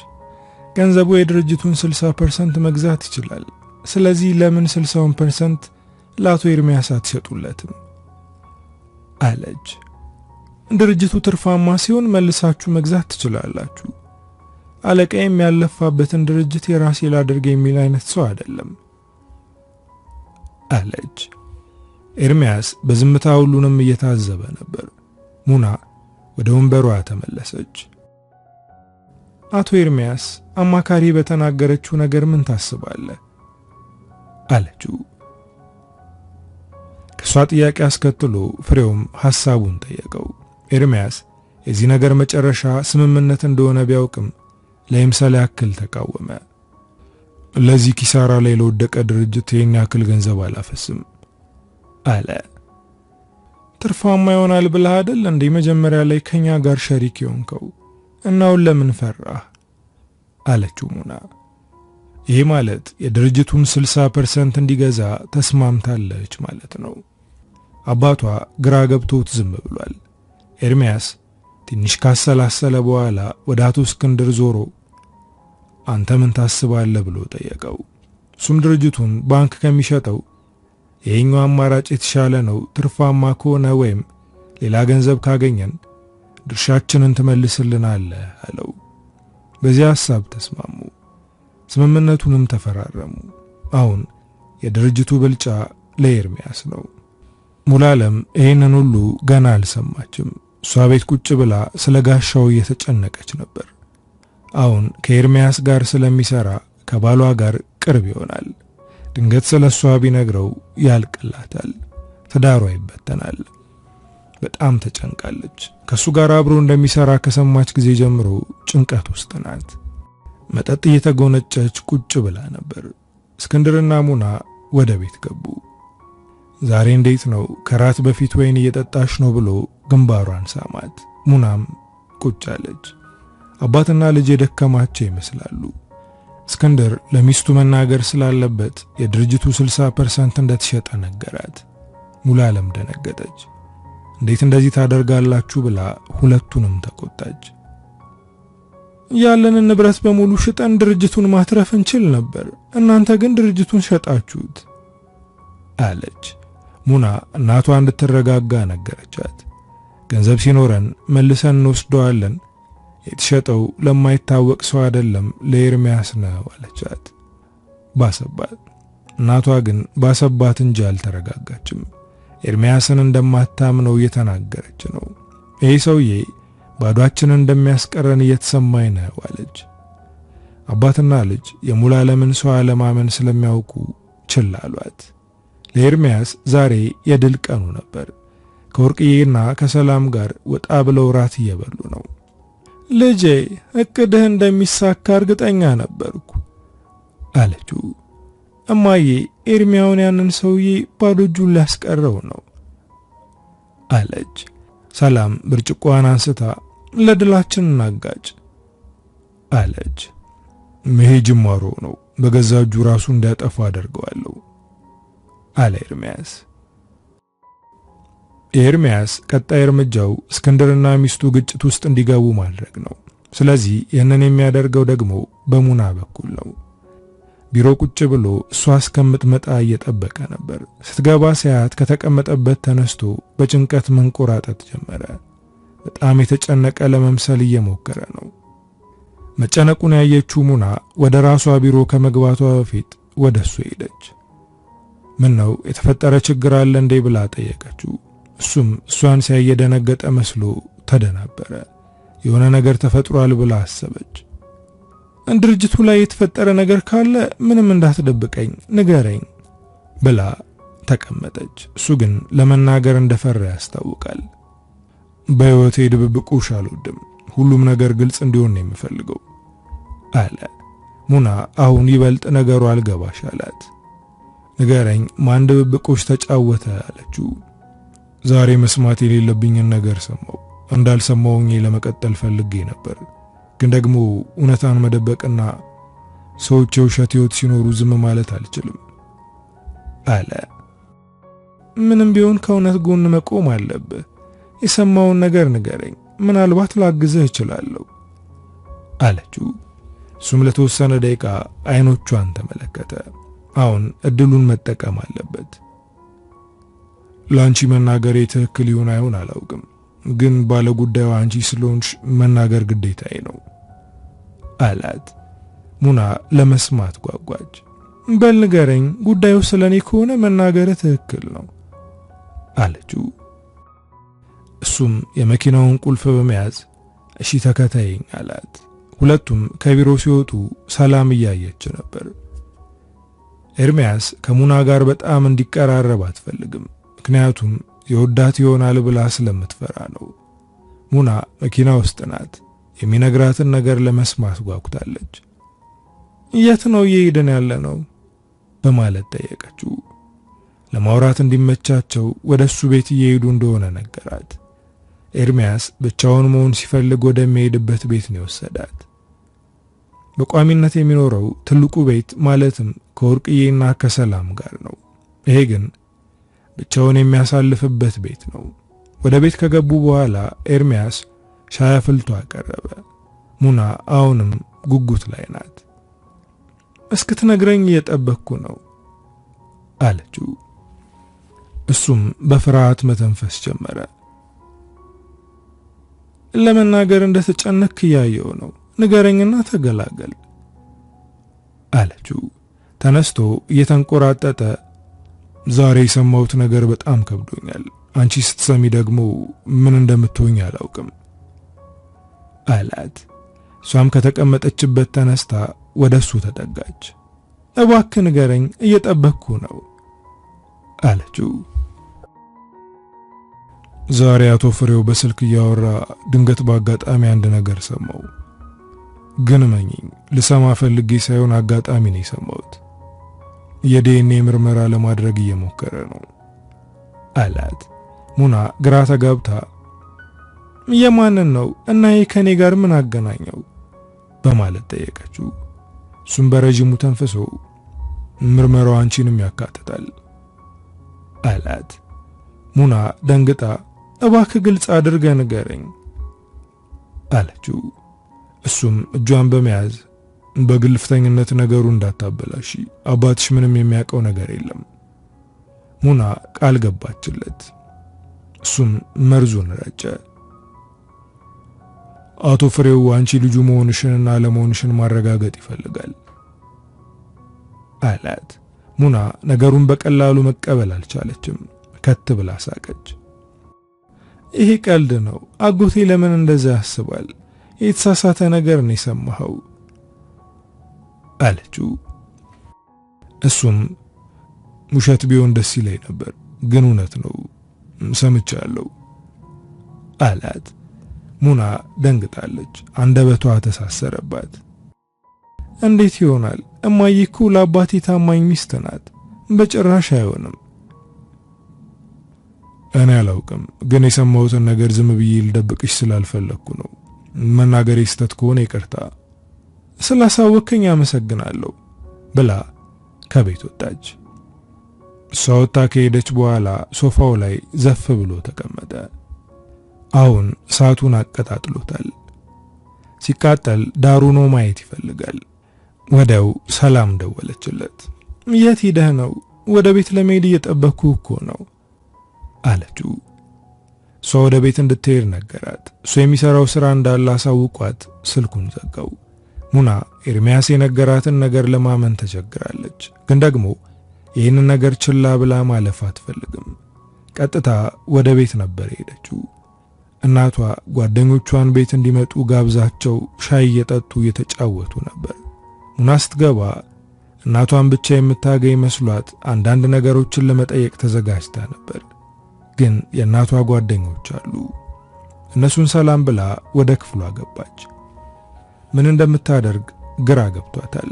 ገንዘቡ የድርጅቱን 60% መግዛት ይችላል። ስለዚህ ለምን 60% ለአቶ ኤርሚያስ አትሸጡለትም አለች። ድርጅቱ ትርፋማ ሲሆን መልሳችሁ መግዛት ትችላላችሁ። አለቃዬም ያለፋበትን ድርጅት የራሴ ላድርግ የሚል አይነት ሰው አይደለም አለች። ኤርሚያስ በዝምታ ሁሉንም እየታዘበ ነበር። ሙና ወደ ወንበሯ ተመለሰች። አቶ ኤርሚያስ አማካሪ በተናገረችው ነገር ምን ታስባለህ አለችው። ከሷ ጥያቄ አስከትሎ ፍሬውም ሐሳቡን ጠየቀው። ኤርሚያስ የዚህ ነገር መጨረሻ ስምምነት እንደሆነ ቢያውቅም ለይምሰል ያክል ተቃወመ። ለዚህ ኪሳራ ላይ ለወደቀ ድርጅት ይህን ያክል ገንዘብ አላፈስም አለ። ትርፋማ ይሆናል ብለህ አይደል እንዴ መጀመሪያ ላይ ከኛ ጋር ሸሪክ የሆንከው? እናውን ለምን ፈራህ አለችው ሙና። ይሄ ማለት የድርጅቱን 60% እንዲገዛ ተስማምታለች ማለት ነው። አባቷ ግራ ገብቶት ዝም ብሏል። ኤርሚያስ ትንሽ ካሰላሰለ በኋላ ወደ አቶ እስክንድር ዞሮ አንተ ምን ታስባለህ ብሎ ጠየቀው። እሱም ድርጅቱን ባንክ ከሚሸጠው ይሄኛው አማራጭ የተሻለ ነው፣ ትርፋማ ከሆነ ወይም ሌላ ገንዘብ ካገኘን ድርሻችንን ትመልስልናለህ አለው። በዚህ ሐሳብ ተስማሙ። ስምምነቱንም ተፈራረሙ። አሁን የድርጅቱ ብልጫ ለኤርሚያስ ነው። ሙላለም ይሄንን ሁሉ ገና አልሰማችም። እሷ ቤት ቁጭ ብላ ስለ ጋሻው እየተጨነቀች ነበር። አሁን ከኤርሚያስ ጋር ስለሚሰራ ከባሏ ጋር ቅርብ ይሆናል። ድንገት ስለሷ ቢነግረው ያልቅላታል፣ ትዳሯ ይበተናል። በጣም ተጨንቃለች። ከሱ ጋር አብሮ እንደሚሰራ ከሰማች ጊዜ ጀምሮ ጭንቀት ውስጥ ናት። መጠጥ እየተጎነጨች ቁጭ ብላ ነበር። እስክንድርና ሙና ወደ ቤት ገቡ። ዛሬ እንዴት ነው ከራት በፊት ወይን እየጠጣሽ ነው ብሎ ግንባሯን ሳማት። ሙናም ቁጭ አለች። አባትና ልጅ የደከማቸው ይመስላሉ። እስክንድር ለሚስቱ መናገር ስላለበት የድርጅቱ 60% እንደተሸጠ ነገራት። ሙላለም ደነገጠች። እንዴት እንደዚህ ታደርጋላችሁ ብላ ሁለቱንም ተቆጣች። ያለንን ንብረት በሙሉ ሽጠን ድርጅቱን ማትረፍ እንችል ነበር፣ እናንተ ግን ድርጅቱን ሸጣችሁት አለች። ሙና እናቷ እንድትረጋጋ ነገረቻት። ገንዘብ ሲኖረን መልሰን እንወስደዋለን፣ የተሸጠው ለማይታወቅ ሰው አይደለም ለኤርሚያስ ነው አለቻት። ባሰባት። እናቷ ግን ባሰባት እንጂ አልተረጋጋችም። ኤርሚያስን እንደማታምነው እየተናገረች ነው። ይሄ ሰውዬ ባዷችንን እንደሚያስቀረን እየተሰማኝ ነው አለች። አባትና ልጅ የሙሉዓለምን ሰው አለማመን ስለሚያውቁ ችላ አሏት። ለኤርሚያስ ዛሬ የድል ቀኑ ነበር። ከወርቅዬና ከሰላም ጋር ወጣ ብለው ራት እየበሉ ነው። ልጄ እቅድህ እንደሚሳካ እርግጠኛ ነበርኩ አለችው። እማዬ ኤርሚያውን ያንን ሰውዬ ባዶ እጁን ሊያስቀረው ነው አለች። ሰላም ብርጭቆዋን አንስታ ለድላችን እናጋጭ አለች። መሄድ ጅማሮ ነው፣ በገዛ እጁ ራሱ እንዲያጠፋ አደርገዋለሁ አለ ኤርሚያስ። ኤርሚያስ ቀጣይ እርምጃው እስክንድርና ሚስቱ ግጭት ውስጥ እንዲገቡ ማድረግ ነው። ስለዚህ ይህንን የሚያደርገው ደግሞ በሙና በኩል ነው። ቢሮ ቁጭ ብሎ እሷ እስከምትመጣ እየጠበቀ ነበር። ስትገባ ሲያት ከተቀመጠበት ተነስቶ በጭንቀት መንቆራጠጥ ጀመረ። በጣም የተጨነቀ ለመምሰል እየሞከረ ነው። መጨነቁን ያየችው ሙና ወደ ራሷ ቢሮ ከመግባቷ በፊት ወደሱ ሄደች። ምን ነው የተፈጠረ ችግር አለ እንዴ ብላ ጠየቀችው። እሱም እሷን ሲያይ የደነገጠ መስሎ ተደናበረ። የሆነ ነገር ተፈጥሯል ብላ አሰበች። ድርጅቱ ላይ የተፈጠረ ነገር ካለ ምንም እንዳትደብቀኝ ንገረኝ ብላ ተቀመጠች። እሱ ግን ለመናገር እንደፈራ ያስታውቃል። በህይወቴ ድብብቆሽ አልወድም፣ ሁሉም ነገር ግልጽ እንዲሆን ነው የምፈልገው አለ። ሙና አሁን ይበልጥ ነገሩ አልገባሽ አላት። ንገረኝ፣ ማን ድብብቆሽ ተጫወተ አለችው። ዛሬ መስማት የሌለብኝን ነገር ሰማው። እንዳልሰማውኝ ለመቀጠል ፈልጌ ነበር፣ ግን ደግሞ እውነታን መደበቅና ሰዎች የውሸት ህይወት ሲኖሩ ዝም ማለት አልችልም አለ። ምንም ቢሆን ከእውነት ጎን መቆም አለብህ። የሰማውን ነገር ንገረኝ፣ ምናልባት ላግዝህ እችላለሁ አለችው። እሱም ለተወሰነ ደቂቃ አይኖቿን ተመለከተ። አሁን እድሉን መጠቀም አለበት። ላንቺ መናገሬ ትክክል ይሁን አይሁን አላውቅም፣ ግን ባለ ጉዳዩ አንቺ ስለሆንሽ መናገር ግዴታዬ ነው አላት። ሙና ለመስማት ጓጓች። በል ንገረኝ፣ ጉዳዩ ስለኔ ከሆነ መናገር ትክክል ነው አለችው። እሱም የመኪናውን ቁልፍ በመያዝ እሺ ተከታይኝ አላት። ሁለቱም ከቢሮ ሲወጡ ሰላም እያየች ነበር። ኤርሚያስ ከሙና ጋር በጣም እንዲቀራረብ አትፈልግም፣ ምክንያቱም የወዳት ይሆናል ብላ ስለምትፈራ ነው። ሙና መኪና ውስጥ ናት። የሚነግራትን ነገር ለመስማት ጓጉታለች። የት ነው እየሄድን ያለ ነው በማለት ጠየቀችው። ለማውራት እንዲመቻቸው ወደሱ ቤት እየሄዱ እንደሆነ ነገራት። ኤርሚያስ ብቻውን መሆን ሲፈልግ ወደሚሄድበት ቤት ነው የወሰዳት። በቋሚነት የሚኖረው ትልቁ ቤት ማለትም ከወርቅዬና ከሰላም ጋር ነው። ይሄ ግን ብቻውን የሚያሳልፍበት ቤት ነው። ወደ ቤት ከገቡ በኋላ ኤርሚያስ ሻይ አፍልቶ አቀረበ። ሙና አሁንም ጉጉት ላይ ናት። እስክትነግረኝ እየጠበቅኩ ነው አለችው። እሱም በፍርሃት መተንፈስ ጀመረ። ለመናገር እንደተጨነክ እያየው ነው፣ ንገረኝና ተገላገል አለችው። ተነስቶ እየተንቆራጠጠ ዛሬ የሰማሁት ነገር በጣም ከብዶኛል፣ አንቺ ስትሰሚ ደግሞ ምን እንደምትሆኝ አላውቅም አላት። እሷም ከተቀመጠችበት ተነስታ ወደሱ ተጠጋች። እባክህ ንገረኝ፣ እየጠበቅኩ ነው አለችው። ዛሬ አቶ ፍሬው በስልክ እያወራ ድንገት በአጋጣሚ አንድ ነገር ሰማው። ግን መኝኝ ልሰማ ፈልጌ ሳይሆን አጋጣሚ ነው የሰማሁት። የዲኤንኤ ምርመራ ለማድረግ እየሞከረ ነው አላት። ሙና ግራ ተጋብታ የማንን ነው እና ይሄ ከኔ ጋር ምን አገናኘው በማለት ጠየቀችው። እሱም በረጅሙ ተንፍሶ ምርመራው አንቺንም ያካትታል አላት። ሙና ደንግጣ እባክህ ግልጽ አድርገህ ንገረኝ አለችው። እሱም እጇን በመያዝ በግልፍተኝነት ነገሩ እንዳታበላሽ፣ አባትሽ ምንም የሚያውቀው ነገር የለም ሙና ቃል ገባችለት። እሱም መርዙን ረጨ። አቶ ፍሬው አንቺ ልጁ መሆንሽንና አለመሆንሽን ማረጋገጥ ይፈልጋል አላት። ሙና ነገሩን በቀላሉ መቀበል አልቻለችም። ከት ብላ ሳቀች። ይሄ ቀልድ ነው። አጎቴ ለምን እንደዛ ያስባል? የተሳሳተ ነገር ነው የሰማኸው አለችው። እሱም ውሸት ቢሆን ደስ ይለኝ ነበር፣ ግን እውነት ነው ሰምቻለሁ አላት። ሙና ደንግጣለች። አንደበቷ ተሳሰረባት። እንዴት ይሆናል? እማዬ እኮ ለአባቴ ታማኝ ሚስት ናት። በጭራሽ አይሆንም። እኔ አላውቅም፣ ግን የሰማሁትን ነገር ዝም ብዬ ልደብቅሽ ስላልፈለኩ ነው። መናገሬ ስህተት ከሆነ ይቅርታ። ስላሳወከኝ አመሰግናለሁ ብላ ከቤት ወጣች። እሷ ወጥታ ከሄደች በኋላ ሶፋው ላይ ዘፍ ብሎ ተቀመጠ። አሁን እሳቱን አቀጣጥሎታል። ሲቃጠል ዳሩ ነው ማየት ይፈልጋል። ወዲያው ሰላም ደወለችለት። የት ሄደህ ነው? ወደ ቤት ለመሄድ እየጠበቅኩ እኮ ነው አለችው። እሷ ወደ ቤት እንድትሄድ ነገራት። እሱ የሚሰራው ስራ እንዳለ አሳውቋት ስልኩን ዘጋው። ሙና ኤርሚያስ የነገራትን ነገር ለማመን ተቸግራለች። ግን ደግሞ ይህንን ነገር ችላ ብላ ማለፍ አትፈልግም። ቀጥታ ወደ ቤት ነበር ሄደችው። እናቷ ጓደኞቿን ቤት እንዲመጡ ጋብዛቸው ሻይ እየጠጡ እየተጫወቱ ነበር። ሙና ስትገባ እናቷን ብቻ የምታገኝ መስሏት አንዳንድ ነገሮችን ለመጠየቅ ተዘጋጅታ ነበር። ግን የእናቷ ጓደኞች አሉ። እነሱን ሰላም ብላ ወደ ክፍሏ ገባች። ምን እንደምታደርግ ግራ ገብቷታል።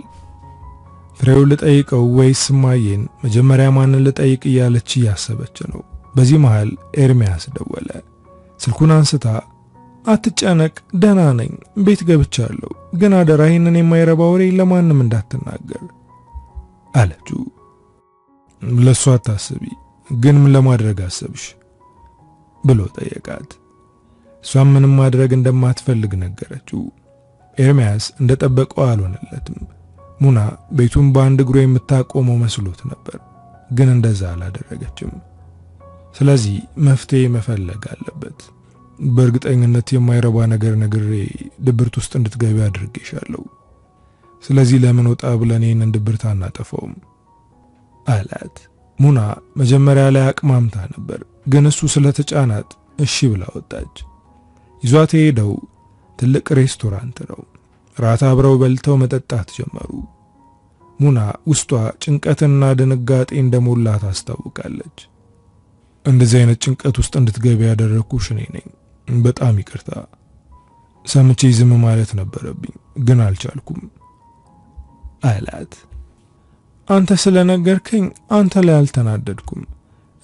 ፍሬው ልጠይቀው ወይስ እማዬን? መጀመሪያ ማንን ልጠይቅ እያለች እያሰበች ነው። በዚህ መሃል ኤርሚያስ ደወለ። ስልኩን አንስታ አትጨነቅ፣ ደህና ነኝ፣ ቤት ገብቻለሁ፣ ግን አደራ ይህንን የማይረባ ወሬ ለማንም እንዳትናገር አለችው። ለሷ አታስቢ፣ ግን ምን ለማድረግ አሰብሽ ብሎ ጠየቃት። እሷም ምንም ማድረግ እንደማትፈልግ ነገረችው። ኤርሚያስ እንደጠበቀው አልሆነለትም። ሙና ቤቱን በአንድ እግሩ የምታቆመው መስሎት ነበር፣ ግን እንደዛ አላደረገችም። ስለዚህ መፍትሄ መፈለግ አለበት። በእርግጠኝነት የማይረባ ነገር ነግሬ ድብርት ውስጥ እንድትገቢ አድርጌሻለሁ። ስለዚህ ለምን ወጣ ብለን ይህንን ድብርት አናጠፋውም አላት። ሙና መጀመሪያ ላይ አቅማምታ ነበር፣ ግን እሱ ስለተጫናት እሺ ብላ ወጣች። ይዟት ሄደው ትልቅ ሬስቶራንት ነው። ራት አብረው በልተው መጠጣት ጀመሩ። ሙና ውስጧ ጭንቀትና ድንጋጤ እንደሞላት አስታውቃለች። እንደዚህ አይነት ጭንቀት ውስጥ እንድትገቢ ያደረኩሽ እኔ ነኝ። በጣም ይቅርታ። ሰምቼ ዝም ማለት ነበረብኝ፣ ግን አልቻልኩም አላት። አንተ ስለነገርከኝ አንተ ላይ አልተናደድኩም።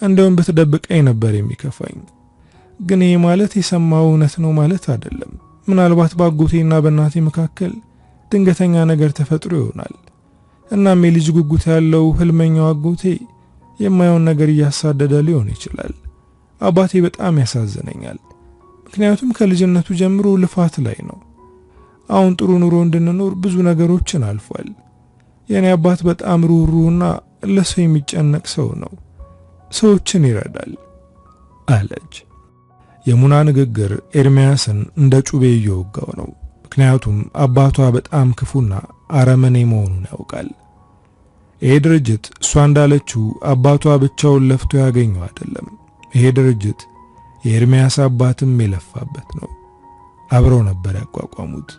እንደውም ብትደብቀኝ ነበር የሚከፋኝ። ግን ይሄ ማለት የሰማው እውነት ነው ማለት አይደለም። ምናልባት በአጎቴና በእናቴ መካከል ድንገተኛ ነገር ተፈጥሮ ይሆናል። እናም የልጅ ጉጉት ያለው ህልመኛው አጎቴ የማየውን ነገር እያሳደደ ሊሆን ይችላል። አባቴ በጣም ያሳዝነኛል፣ ምክንያቱም ከልጅነቱ ጀምሮ ልፋት ላይ ነው። አሁን ጥሩ ኑሮ እንድንኖር ብዙ ነገሮችን አልፏል። የኔ አባት በጣም ሩህሩህና ለሰው የሚጨነቅ ሰው ነው። ሰዎችን ይረዳል አለች። የሙና ንግግር ኤርሚያስን እንደ ጩቤ እየወጋው ነው። ምክንያቱም አባቷ በጣም ክፉና አረመኔ መሆኑን ያውቃል። ይሄ ድርጅት እሷ እንዳለችው አባቷ ብቻውን ለፍቶ ያገኘው አይደለም። ይሄ ድርጅት የኤርሚያስ አባትም የለፋበት ነው። አብረው ነበር ያቋቋሙት።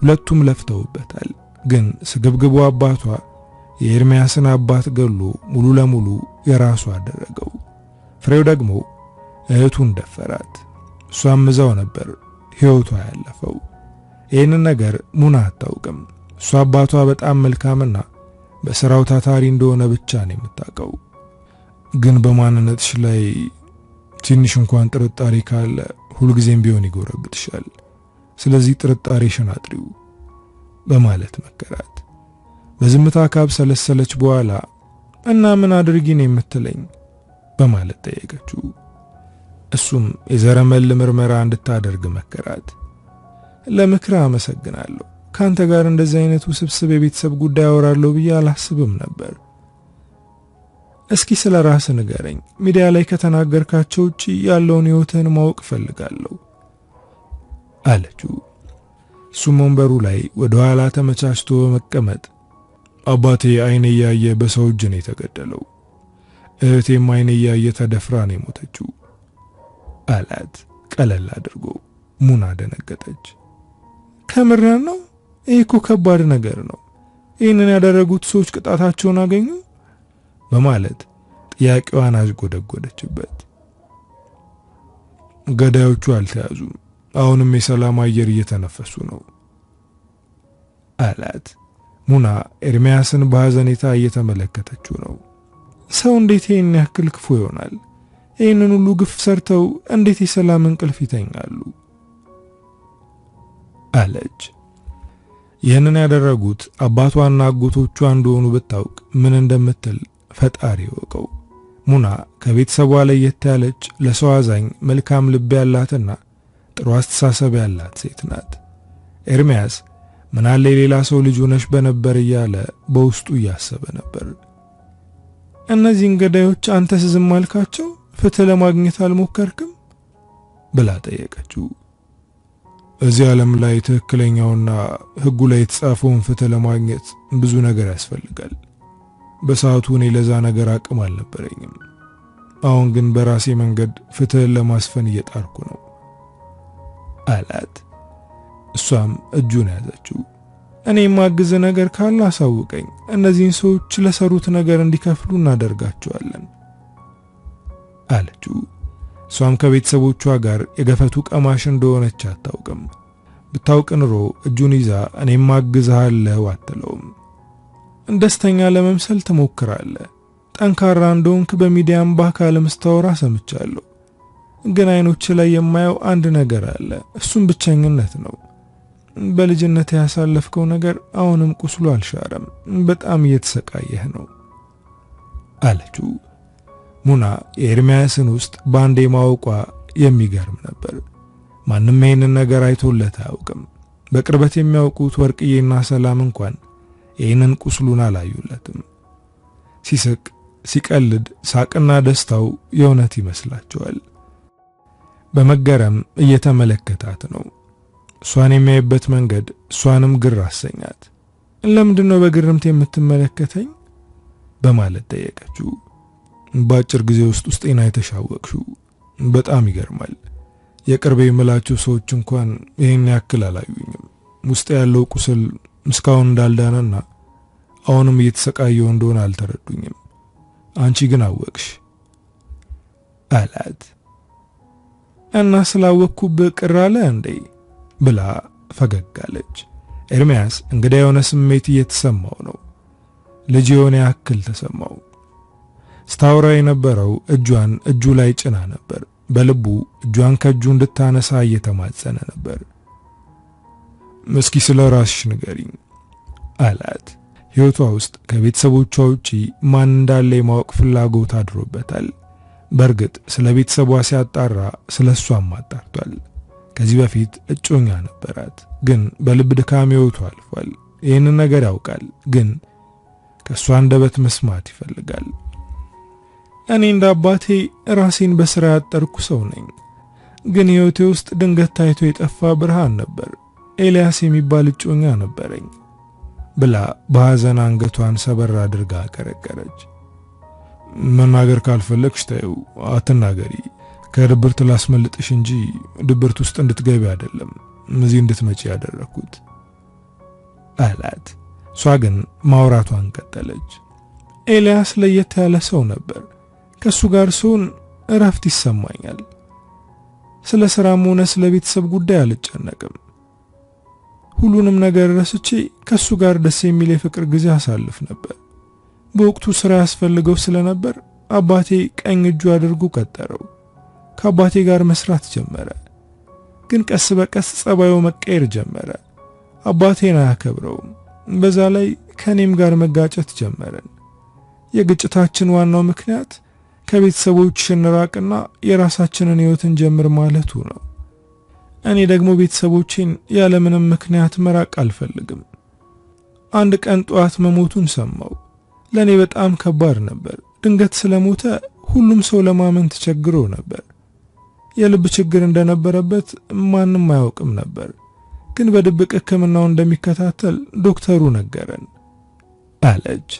ሁለቱም ለፍተውበታል። ግን ስግብግቡ አባቷ የኤርሚያስን አባት ገሎ ሙሉ ለሙሉ የራሱ አደረገው። ፍሬው ደግሞ እህቱን ደፈራት። እሷም እዛው ነበር ሕይወቷ ያለፈው። ይህንን ነገር ሙና አታውቅም። እሷ አባቷ በጣም መልካምና በስራው ታታሪ እንደሆነ ብቻ ነው የምታውቀው። ግን በማንነትሽ ላይ ትንሽ እንኳን ጥርጣሬ ካለ ሁልጊዜም ቢሆን ይጎረብጥሻል። ስለዚህ ጥርጣሬሽን አጥሪው በማለት መከራት። በዝምታ ካብሰለሰለች በኋላ እና ምን አድርጊ ነው የምትለኝ በማለት ጠየቀችው። እሱም የዘረመል ምርመራ እንድታደርግ መከራት። ለምክር አመሰግናለሁ። ካንተ ጋር እንደዚህ አይነት ውስብስብ የቤተሰብ ጉዳይ አወራለሁ ብዬ አላስብም ነበር። እስኪ ስለ ራስህ ንገረኝ። ሚዲያ ላይ ከተናገርካቸው ውጪ ያለውን ህይወትህን ማወቅ ፈልጋለሁ አለችው። እሱም ወንበሩ ላይ ወደ ኋላ ተመቻችቶ በመቀመጥ አባቴ አይኔ እያየ በሰው እጅ ነው የተገደለው። እህቴም አይኔ እያየ ተደፍራ ነው የሞተችው አላት ቀለል አድርጎ። ሙና ደነገጠች። ከምርህ ነው? ይህ እኮ ከባድ ነገር ነው። ይህንን ያደረጉት ሰዎች ቅጣታቸውን አገኙ? በማለት ጥያቄዋን አዥጎደጎደችበት። ገዳዮቹ አልተያዙም። አሁንም የሰላም አየር እየተነፈሱ ነው አላት። ሙና ኤርሚያስን በሐዘኔታ እየተመለከተችው ነው። ሰው እንዴት ይህን ያክል ክፉ ይሆናል? ይህንን ሁሉ ግፍ ሰርተው እንዴት የሰላም እንቅልፍ ይተኛሉ? አለች። ይህንን ያደረጉት አባቷና አጎቶቿ እንደሆኑ ብታውቅ ምን እንደምትል ፈጣሪ ወቀው። ሙና ከቤተሰቧ ለየት ያለች ለሰው አዛኝ መልካም ልብ ያላትና ጥሩ አስተሳሰብ ያላት ሴት ናት። ኤርሚያስ ምናለ የሌላ ሰው ልጅ ሆነሽ በነበር እያለ በውስጡ እያሰበ ነበር። እነዚህን ገዳዮች አንተስ ዝም አልካቸው? ፍትህ ለማግኘት አልሞከርክም? ብላ ጠየቀችው። እዚህ ዓለም ላይ ትክክለኛውና ሕጉ ላይ የተጻፈውን ፍትህ ለማግኘት ብዙ ነገር ያስፈልጋል። በሰዓቱ እኔ ለዛ ነገር አቅም አልነበረኝም። አሁን ግን በራሴ መንገድ ፍትህን ለማስፈን እየጣርኩ ነው አላት። እሷም እጁን ያዘችው። እኔ የማግዝ ነገር ካለ አሳውቀኝ። እነዚህን ሰዎች ለሰሩት ነገር እንዲከፍሉ እናደርጋቸዋለን አለችው። እሷም ከቤተሰቦቿ ጋር የገፈቱ ቀማሽ እንደሆነች አታውቅም። ብታውቅ ኑሮ እጁን ይዛ እኔም አግዝሃለሁ አትለውም። ደስተኛ ለመምሰል ትሞክራለህ። ጠንካራ እንደሆንክ በሚዲያም በአካልም ስታወራ ሰምቻለሁ። ግን አይኖች ላይ የማየው አንድ ነገር አለ። እሱም ብቸኝነት ነው። በልጅነት ያሳለፍከው ነገር አሁንም ቁስሉ አልሻረም። በጣም እየተሰቃየህ ነው አለችው። ሙና የኤርሚያስን ውስጥ ባንዴ ማወቋ የሚገርም ነበር። ማንም ይሄንን ነገር አይቶለት አያውቅም። በቅርበት የሚያውቁት ወርቅዬና ሰላም እንኳን ይህንን ቁስሉን አላዩለትም። ሲስቅ ሲቀልድ ሳቅና ደስታው የእውነት ይመስላቸዋል። በመገረም እየተመለከታት ነው። እሷን የሚያይበት መንገድ እሷንም ግር አሰኛት። ለምንድነው በግርምት የምትመለከተኝ? በማለት ጠየቀችው። በአጭር ጊዜ ውስጤን አይተሻወቅሽው። በጣም ይገርማል። የቅርቤ የምላቸው ሰዎች እንኳን ይህን ያክል አላዩኝም። ውስጥ ያለው ቁስል እስካሁን እንዳልዳነና አሁንም እየተሰቃየው እንደሆነ አልተረዱኝም። አንቺ ግን አወቅሽ አላት። እና ስላወቅኩብህ ቅር አለ እንዴ? ብላ ፈገግ አለች። ኤርሚያስ እንግዳ የሆነ ስሜት እየተሰማው ነው። ልጅ የሆነ ያክል ተሰማው። ስታወራ የነበረው እጇን እጁ ላይ ጭና ነበር። በልቡ እጇን ከእጁ እንድታነሳ እየተማጸነ ነበር። እስኪ ስለ ራስሽ ንገሪኝ አላት። ሕይወቷ ውስጥ ከቤተሰቦቿ ውጪ ማን እንዳለ የማወቅ ፍላጎት አድሮበታል። በእርግጥ ስለ ቤተሰቧ ሲያጣራ ስለ እሷም አጣርቷል። ከዚህ በፊት እጮኛ ነበራት፣ ግን በልብ ድካም ሕይወቱ አልፏል። ይህንን ነገር ያውቃል፣ ግን ከእሷ አንደበት መስማት ይፈልጋል። እኔ እንደ አባቴ ራሴን በስራ ያጠርኩ ሰው ነኝ፣ ግን ሕይወቴ ውስጥ ድንገት ታይቶ የጠፋ ብርሃን ነበር። ኤልያስ የሚባል እጮኛ ነበረኝ ብላ በሐዘን አንገቷን ሰበር አድርጋ አቀረቀረች። መናገር ካልፈለግሽ ተይው፣ አትናገሪ። ከድብርት ላስመልጥሽ እንጂ ድብርት ውስጥ እንድትገቢ አይደለም እዚህ እንድትመጪ ያደረኩት አላት። እሷ ግን ማውራቷን ቀጠለች። ኤልያስ ለየት ያለ ሰው ነበር። ከሱ ጋር ስሆን እረፍት ይሰማኛል። ስለ ስራም ሆነ ስለ ቤተሰብ ጉዳይ አልጨነቅም። ሁሉንም ነገር ረስቼ ከሱ ጋር ደስ የሚል የፍቅር ጊዜ አሳልፍ ነበር። በወቅቱ ስራ ያስፈልገው ስለነበር አባቴ ቀኝ እጁ አድርጎ ቀጠረው። ከአባቴ ጋር መስራት ጀመረ። ግን ቀስ በቀስ ጸባዩ መቀየር ጀመረ። አባቴን አያከብረውም። በዛ ላይ ከኔም ጋር መጋጨት ጀመረን። የግጭታችን ዋናው ምክንያት ከቤተሰቦችሽ እንራቅና የራሳችንን ህይወት እንጀምር ማለቱ ነው። እኔ ደግሞ ቤተሰቦቼን ያለምንም ምክንያት መራቅ አልፈልግም። አንድ ቀን ጠዋት መሞቱን ሰማው። ለኔ በጣም ከባድ ነበር። ድንገት ስለሞተ ሁሉም ሰው ለማመን ተቸግሮ ነበር። የልብ ችግር እንደነበረበት ማንም አያውቅም ነበር፣ ግን በድብቅ ሕክምናው እንደሚከታተል ዶክተሩ ነገረን አለች።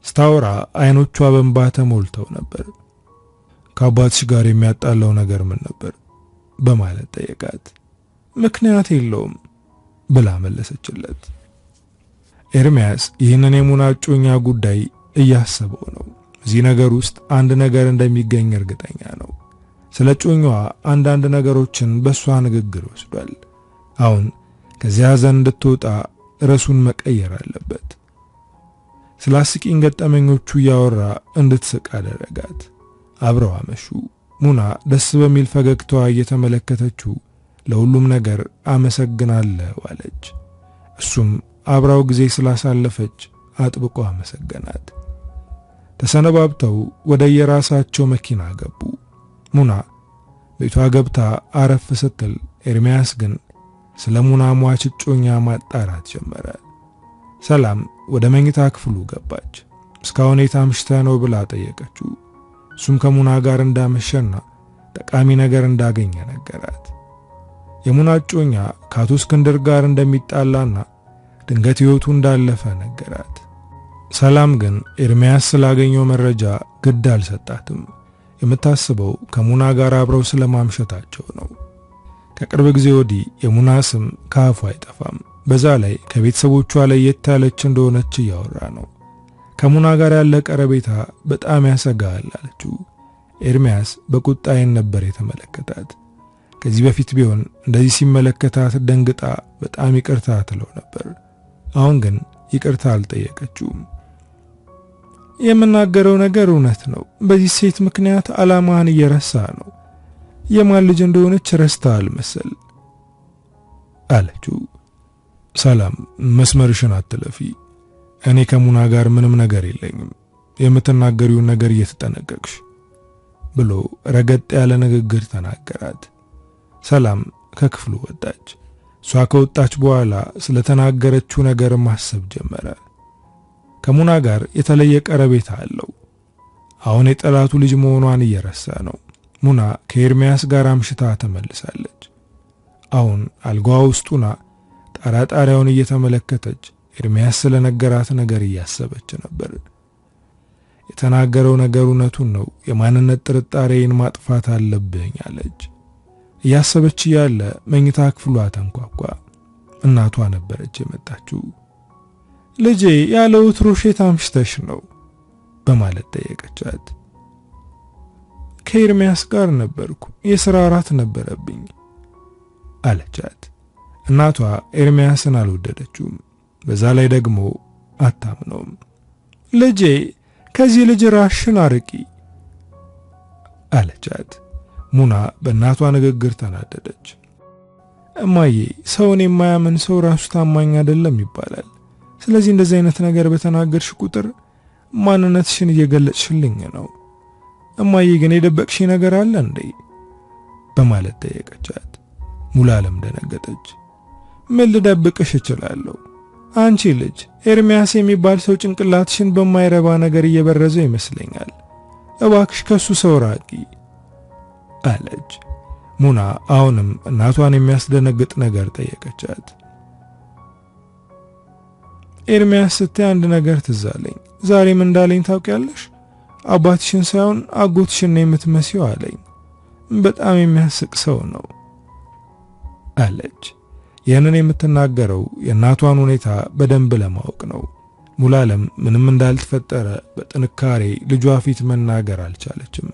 ስታወራ አይኖቿ በእንባ ተሞልተው ነበር። ከአባትሽ ጋር የሚያጣላው ነገር ምን ነበር በማለት ጠየቃት። ምክንያት የለውም ብላ መለሰችለት። ኤርሚያስ ይህንን የሙና እጮኛ ጉዳይ እያሰበው ነው። እዚህ ነገር ውስጥ አንድ ነገር እንደሚገኝ እርግጠኛ ነው። ስለ እጮኛዋ አንዳንድ ነገሮችን በሷ ንግግር ወስዷል። አሁን ከዚያ ሐዘን እንድትወጣ ርዕሱን መቀየር አለበት። ስለ አስቂኝ ገጠመኞቹ እያወራ እንድትስቅ አደረጋት። አብረው አመሹ። ሙና ደስ በሚል ፈገግታዋ እየተመለከተችው ለሁሉም ነገር አመሰግናለሁ አለች። እሱም አብራው ጊዜ ስላሳለፈች አጥብቆ አመሰገናት። ተሰነባብተው ወደ የራሳቸው መኪና ገቡ። ሙና ቤቷ ገብታ አረፍ ስትል ኤርሚያስ ግን ስለ ሙና ሟች እጮኛ ማጣራት ጀመረ። ሰላም ወደ መኝታ ክፍሉ ገባች። እስካሁን የታምሽተ ነው ብላ ጠየቀችው። እሱም ከሙና ጋር እንዳመሸና ጠቃሚ ነገር እንዳገኘ ነገራት። የሙና እጮኛ ከአቶ እስክንድር ጋር እንደሚጣላና ድንገት ሕይወቱ እንዳለፈ ነገራት። ሰላም ግን ኤርሚያስ ስላገኘው መረጃ ግድ አልሰጣትም። የምታስበው ከሙና ጋር አብረው ስለማምሸታቸው ነው። ከቅርብ ጊዜ ወዲህ የሙና ስም ከአፉ አይጠፋም። በዛ ላይ ከቤተሰቦቿ ለየት ያለች እንደሆነች እያወራ ነው። ከሙና ጋር ያለ ቀረቤታ በጣም ያሰጋል አለችው። ኤርሚያስ በቁጣ ዓይን ነበር የተመለከታት። ከዚህ በፊት ቢሆን እንደዚህ ሲመለከታት ደንግጣ በጣም ይቅርታ ትለው ነበር። አሁን ግን ይቅርታ አልጠየቀችውም። የምናገረው ነገር እውነት ነው። በዚህ ሴት ምክንያት ዓላማህን እየረሳ ነው። የማን ልጅ እንደሆነች ረስተሃል መሰል አለችው። ሰላም መስመርሽን አትለፊ። እኔ ከሙና ጋር ምንም ነገር የለኝም። የምትናገሪውን ነገር እየተጠነቀቅሽ ብሎ ረገጥ ያለ ንግግር ተናገራት። ሰላም ከክፍሉ ወጣች። እሷ ከወጣች በኋላ ስለተናገረችው ነገር ማሰብ ጀመረ። ከሙና ጋር የተለየ ቀረቤታ አለው። አሁን የጠላቱ ልጅ መሆኗን እየረሳ ነው። ሙና ከኤርሚያስ ጋር አምሽታ ተመልሳለች። አሁን አልጋዋ ውስጡና ጣራጣሪያውን እየተመለከተች ኤርሚያስ ስለነገራት ነገር እያሰበች ነበር። የተናገረው ነገር እውነቱን ነው። የማንነት ጥርጣሬን ማጥፋት አለብኝ አለች። እያሰበች ያለ መኝታ ክፍሏ ተንኳኳ። እናቷ ነበረች የመጣችው። ልጄ ያለ ወትሮሽ አምሽተሽ ነው በማለት ጠየቀቻት። ከኤርሚያስ ጋር ነበርኩ፣ የሥራ እራት ነበረብኝ አለቻት። እናቷ ኤርሚያስን አልወደደችውም። በዛ ላይ ደግሞ አታምነውም። ልጄ ከዚህ ልጅ ራሽን አርቂ አለቻት። ሙና በእናቷ ንግግር ተናደደች። እማዬ ሰውን የማያምን ሰው ራሱ ታማኝ አይደለም ይባላል። ስለዚህ እንደዚህ አይነት ነገር በተናገርሽ ቁጥር ማንነትሽን እየገለጽሽልኝ ነው። እማዬ ግን የደበቅሽ ነገር አለ እንዴ በማለት ጠየቀቻት። ሙሉዓለም ደነገጠች። ምን ልደብቅሽ እችላለሁ? አንቺ ልጅ ኤርሚያስ የሚባል ሰው ጭንቅላትሽን በማይረባ ነገር እየበረዘው ይመስለኛል። እባክሽ ከሱ ሰው ራቂ አለች። ሙና አሁንም እናቷን የሚያስደነግጥ ነገር ጠየቀቻት። ኤርሚያስ ስትይ አንድ ነገር ትዝ አለኝ። ዛሬም እንዳለኝ ታውቂያለሽ? አባትሽን ሳይሆን አጎትሽን ነው የምትመስዪው አለኝ። በጣም የሚያስቅ ሰው ነው አለች። ይህንን የምትናገረው የእናቷን ሁኔታ በደንብ ለማወቅ ነው። ሙሉዓለም ምንም እንዳልተፈጠረ በጥንካሬ ልጇ ፊት መናገር አልቻለችም።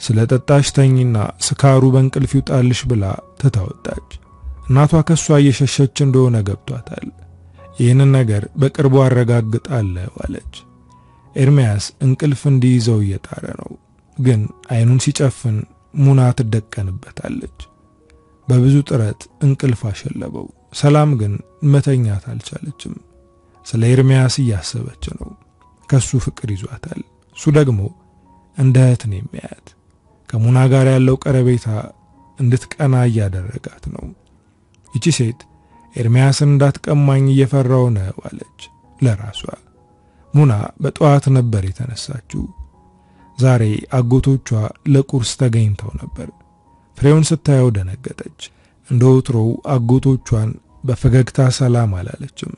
ስለ ጠጣሽ ተኝና ስካሩ በእንቅልፍ ይውጣልሽ ብላ ተታወጣች። እናቷ ከሷ እየሸሸች እንደሆነ ገብቷታል። ይህንን ነገር በቅርቡ አረጋግጣለሁ አለች። ኤርሚያስ እንቅልፍ እንዲይዘው እየጣረ ነው፣ ግን አይኑን ሲጨፍን ሙና ትደቀንበታለች። በብዙ ጥረት እንቅልፍ አሸለበው። ሰላም ግን መተኛት አልቻለችም። ስለ ኤርሚያስ እያሰበች ነው። ከሱ ፍቅር ይዟታል። እሱ ደግሞ እንደ እህት ነው የሚያያት። ከሙና ጋር ያለው ቀረቤታ እንድትቀና እያደረጋት ነው። ይቺ ሴት ኤርሚያስን እንዳትቀማኝ እየፈራው ነው አለች ለራሷ። ሙና በጠዋት ነበር የተነሳችው። ዛሬ አጎቶቿ ለቁርስ ተገኝተው ነበር። ፍሬውን ስታየው ደነገጠች። እንደ ወትሮው አጎቶቿን በፈገግታ ሰላም አላለችም።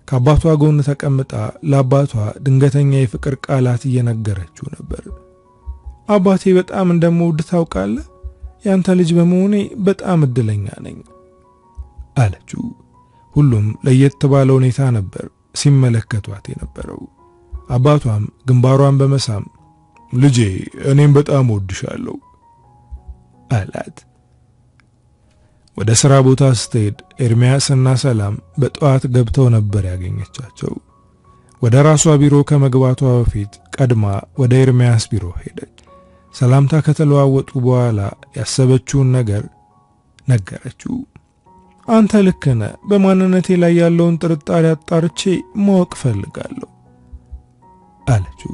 ከአባቷ ጎን ተቀምጣ ለአባቷ ድንገተኛ የፍቅር ቃላት እየነገረችው ነበር። አባቴ በጣም እንደምወድ ታውቃለህ? ያንተ ልጅ በመሆኔ በጣም እድለኛ ነኝ አለችው። ሁሉም ለየት ባለ ሁኔታ ነበር ሲመለከቷት የነበረው። አባቷም ግንባሯን በመሳም ልጄ እኔም በጣም ወድሻለሁ አላት። ወደ ሥራ ቦታ ስትሄድ ኤርሚያስና ሰላም በጠዋት ገብተው ነበር ያገኘቻቸው። ወደ ራሷ ቢሮ ከመግባቷ በፊት ቀድማ ወደ ኤርሚያስ ቢሮ ሄደች። ሰላምታ ከተለዋወጡ በኋላ ያሰበችውን ነገር ነገረችው። አንተ ልክ ነህ፣ በማንነቴ ላይ ያለውን ጥርጣሬ አጣርቼ ማወቅ ፈልጋለሁ አለችው።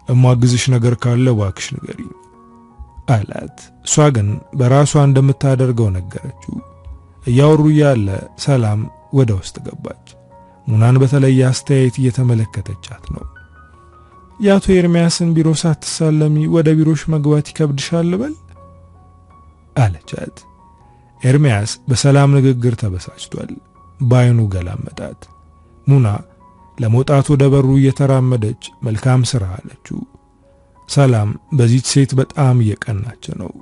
እማግዝሽ ነገር ካለ እባክሽ ንገሪኝ አላት። እሷ ግን በራሷ እንደምታደርገው ነገረችው። እያወሩ ያለ ሰላም ወደ ውስጥ ገባች። ሙናን በተለየ አስተያየት እየተመለከተቻት ነው። የአቶ ኤርሚያስን ቢሮ ሳትሳለሚ ወደ ቢሮሽ መግባት ይከብድሻል በል አለቻት። ኤርሚያስ በሰላም ንግግር ተበሳጭቷል። በአይኑ ገላመጣት። ሙና ለመውጣት ወደ በሩ እየተራመደች መልካም ሥራ አለችው። ሰላም በዚች ሴት በጣም እየቀናች ነው።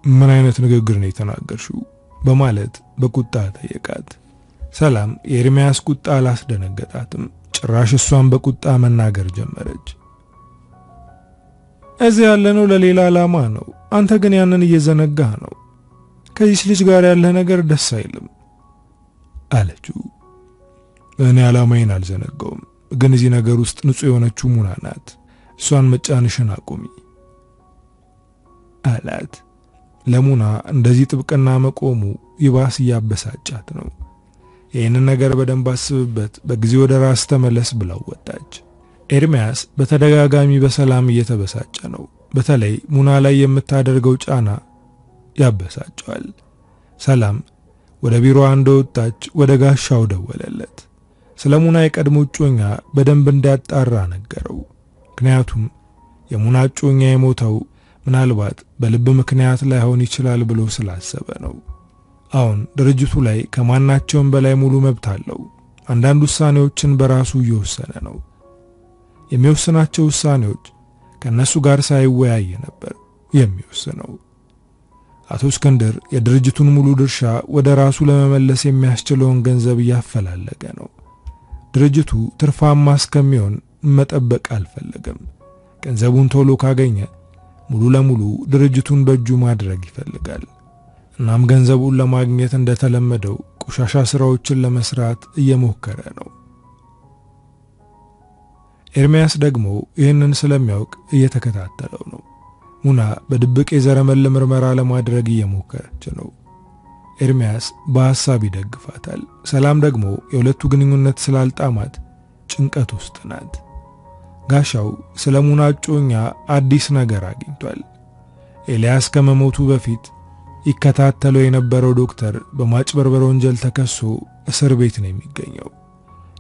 ምን አይነት ንግግር ነው የተናገርሽው? በማለት በቁጣ ጠየቃት። ሰላም የኤርሚያስ ቁጣ አላስደነገጣትም። ጭራሽ እሷን በቁጣ መናገር ጀመረች። እዚህ ያለነው ለሌላ ዓላማ ነው፣ አንተ ግን ያንን እየዘነጋህ ነው። ከዚህ ልጅ ጋር ያለ ነገር ደስ አይልም አለችው። እኔ ዓላማዬን አልዘነጋውም፣ ግን እዚህ ነገር ውስጥ ንጹህ የሆነችው ሙና ናት። እሷን መጫንሽን አቁሚ አላት። ለሙና እንደዚህ ጥብቅና መቆሙ ይባስ እያበሳጫት ነው። ይህንን ነገር በደንብ አስብበት፣ በጊዜ ወደ ራስ ተመለስ ብለው ወጣች። ኤርሚያስ በተደጋጋሚ በሰላም እየተበሳጨ ነው። በተለይ ሙና ላይ የምታደርገው ጫና ያበሳጨዋል። ሰላም ወደ ቢሮዋ እንደወጣች ወደ ጋሻው ደወለለት። ስለ ሙና የቀድሞ እጮኛ በደንብ እንዲያጣራ ነገረው። ምክንያቱም የሙና እጮኛ የሞተው ምናልባት በልብ ምክንያት ላይሆን ይችላል ብሎ ስላሰበ ነው። አሁን ድርጅቱ ላይ ከማናቸውም በላይ ሙሉ መብት አለው። አንዳንድ ውሳኔዎችን በራሱ እየወሰነ ነው። የሚወስናቸው ውሳኔዎች ከነሱ ጋር ሳይወያይ ነበር የሚወስነው። አቶ እስክንድር የድርጅቱን ሙሉ ድርሻ ወደ ራሱ ለመመለስ የሚያስችለውን ገንዘብ እያፈላለገ ነው። ድርጅቱ ትርፋማ እስከሚሆን መጠበቅ አልፈለገም። ገንዘቡን ቶሎ ካገኘ ሙሉ ለሙሉ ድርጅቱን በእጁ ማድረግ ይፈልጋል። እናም ገንዘቡን ለማግኘት እንደተለመደው ቆሻሻ ስራዎችን ለመስራት እየሞከረ ነው። ኤርሚያስ ደግሞ ይህንን ስለሚያውቅ እየተከታተለው ነው። ሙና በድብቅ የዘረመል ምርመራ ለማድረግ እየሞከረች ነው። ኤርሚያስ በሐሳብ ይደግፋታል። ሰላም ደግሞ የሁለቱ ግንኙነት ስላልጣማት ጭንቀት ውስጥ ናት። ጋሻው ስለ ሙና እጮኛ አዲስ ነገር አግኝቷል። ኤልያስ ከመሞቱ በፊት ይከታተለው የነበረው ዶክተር በማጭበርበር ወንጀል ተከሶ እስር ቤት ነው የሚገኘው።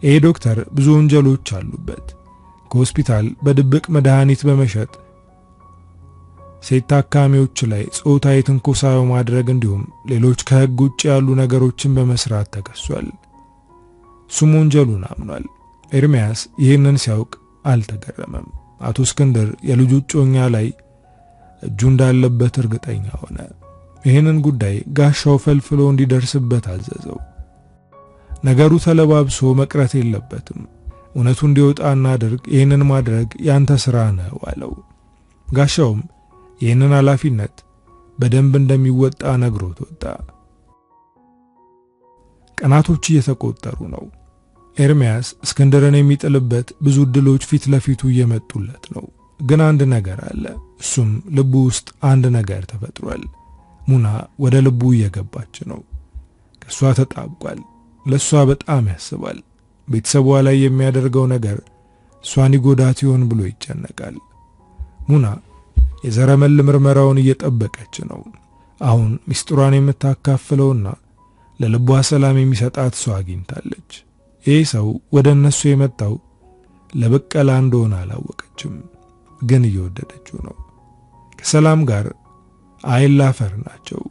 ይሄ ዶክተር ብዙ ወንጀሎች አሉበት። ከሆስፒታል በድብቅ መድኃኒት በመሸጥ ሴት ታካሚዎች ላይ ጾታዊ ትንኮሳ በማድረግ እንዲሁም ሌሎች ከሕግ ውጭ ያሉ ነገሮችን በመስራት ተከሷል። እሱም ወንጀሉን አምኗል። ኤርሚያስ ይህንን ሲያውቅ አልተገረመም። አቶ እስክንድር የልጁ እጮኛ ላይ እጁ እንዳለበት እርግጠኛ ሆነ። ይህንን ጉዳይ ጋሻው ፈልፍሎ እንዲደርስበት አዘዘው። ነገሩ ተለባብሶ መቅረት የለበትም። እውነቱ እንዲወጣ እናድርግ። ይህንን ማድረግ ያንተ ሥራ ነው አለው። ጋሻውም ይህንን ኃላፊነት በደንብ እንደሚወጣ ነግሮት ወጣ። ቀናቶች እየተቆጠሩ ነው። ኤርሚያስ እስክንድርን የሚጥልበት ብዙ እድሎች ፊት ለፊቱ እየመጡለት ነው። ግን አንድ ነገር አለ። እሱም ልቡ ውስጥ አንድ ነገር ተፈጥሯል። ሙና ወደ ልቡ እየገባች ነው። ከሷ ተጣብቋል። ለሷ በጣም ያስባል። ቤተሰቧ ላይ የሚያደርገው ነገር እሷን ይጎዳት ይሆን ብሎ ይጨነቃል። ሙና የዘረመል ምርመራውን እየጠበቀች ነው። አሁን ሚስጥሯን የምታካፍለውና ለልቧ ሰላም የሚሰጣት ሰው አግኝታለች። ይህ ሰው ወደ እነሱ የመጣው ለበቀላ እንደሆነ አላወቀችም፣ ግን እየወደደችው ነው። ከሰላም ጋር አይን ላፈር ናቸው።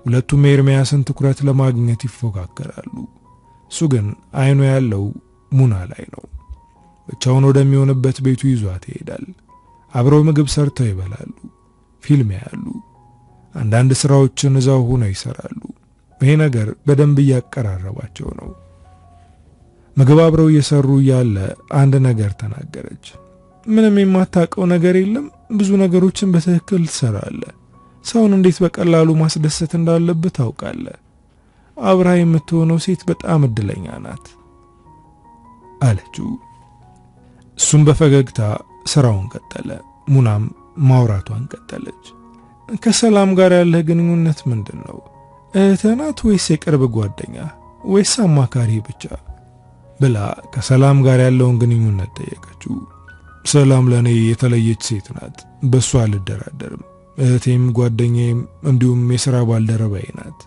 ሁለቱም ኤርሚያስን ትኩረት ለማግኘት ይፎካከራሉ። እሱ ግን አይኑ ያለው ሙና ላይ ነው። ብቻውን ወደሚሆንበት ቤቱ ይዟት ይሄዳል። አብረው ምግብ ሰርተው ይበላሉ፣ ፊልም ያያሉ፣ አንዳንድ ስራዎችን እዛው ሆነው ይሰራሉ። ይሄ ነገር በደንብ እያቀራረባቸው ነው። ምግብ አብረው እየሰሩ ያለ አንድ ነገር ተናገረች። ምንም የማታውቀው ነገር የለም፣ ብዙ ነገሮችን በትክክል ትሰራለህ። ሰውን እንዴት በቀላሉ ማስደሰት እንዳለብህ ታውቃለህ። አብራ የምትሆነው ሴት በጣም እድለኛ ናት አለችው። እሱም በፈገግታ ስራውን ቀጠለ። ሙናም ማውራቷን ቀጠለች። ከሰላም ጋር ያለህ ግንኙነት ምንድን ነው? እህትህ ናት ወይስ የቅርብ ጓደኛ ወይስ አማካሪ ብቻ ብላ ከሰላም ጋር ያለውን ግንኙነት ጠየቀችው። ሰላም ለኔ የተለየች ሴት ናት፣ በሷ አልደራደርም። እህቴም ጓደኛዬም እንዲሁም የሥራ ባልደረባዬ ናት።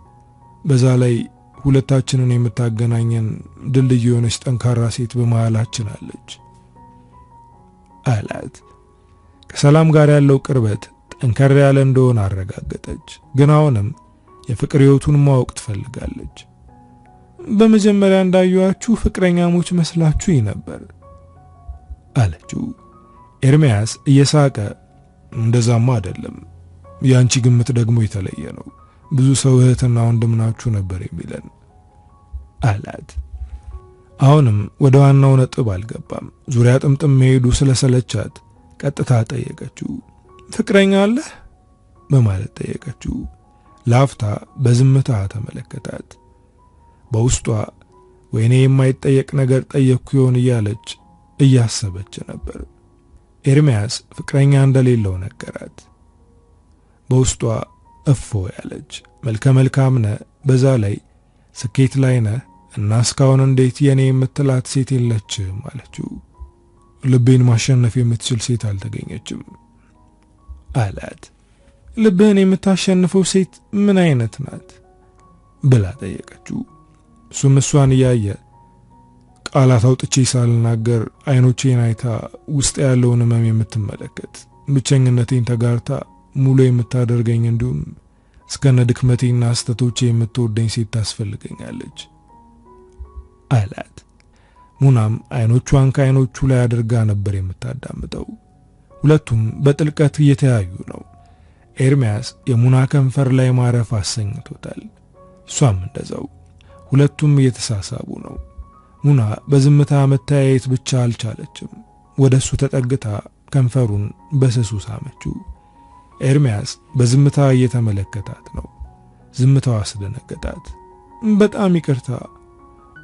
በዛ ላይ ሁለታችንን የምታገናኘን ድልድይ የሆነች ጠንካራ ሴት በመሃላችን አለች አላት። ከሰላም ጋር ያለው ቅርበት ጠንከር ያለ እንደሆነ አረጋገጠች። ግን አሁንም የፍቅር ህይወቱን ማወቅ ትፈልጋለች። በመጀመሪያ እንዳዩአችሁ ፍቅረኛሞች መስላችሁኝ ነበር አለችው። ኤርሚያስ እየሳቀ እንደዛማ አይደለም፣ ያንቺ ግምት ደግሞ የተለየ ነው። ብዙ ሰው እህትና ወንድም ናችሁ ነበር የሚለን አላት። አሁንም ወደ ዋናው ነጥብ አልገባም። ዙሪያ ጥምጥም መሄዱ ስለሰለቻት ቀጥታ ጠየቀችው። ፍቅረኛ አለህ በማለት ጠየቀችው። ላፍታ በዝምታ ተመለከታት። በውስጧ ወይኔ የማይጠየቅ ነገር ጠየቅኩ ይሆን እያለች እያሰበች ነበር። ኤርሚያስ ፍቅረኛ እንደሌለው ነገራት። በውስጧ እፎ ያለች መልከ መልካም ነህ፣ በዛ ላይ ስኬት ላይ ነህ እና እስካሁን እንዴት የኔ የምትላት ሴት የለችም አለችው። ልቤን ማሸነፍ የምትችል ሴት አልተገኘችም አላት። ልብህን የምታሸንፈው ሴት ምን አይነት ናት ብላ ጠየቀችው። እሱም እሷን እያየ ቃላት አውጥቼ ሳልናገር አይኖቼን አይታ ውስጥ ያለውን ህመም የምትመለከት፣ ብቸኝነቴን ተጋርታ ሙሉ የምታደርገኝ፣ እንዲሁም እስከነ ድክመቴና ስተቶቼ የምትወደኝ ሴት ታስፈልገኛለች አላት። ሙናም አይኖቿን ከአይኖቹ ላይ አድርጋ ነበር የምታዳምጠው። ሁለቱም በጥልቀት እየተያዩ ነው። ኤርሚያስ የሙና ከንፈር ላይ ማረፍ አሰኝቶታል። እሷም እንደዛው። ሁለቱም እየተሳሳቡ ነው። ሙና በዝምታ መታየት ብቻ አልቻለችም። ወደሱ ተጠግታ ከንፈሩን በስሱ ሳመችው። ኤርሚያስ በዝምታ እየተመለከታት ነው። ዝምታው አስደነገጣት። በጣም ይቅርታ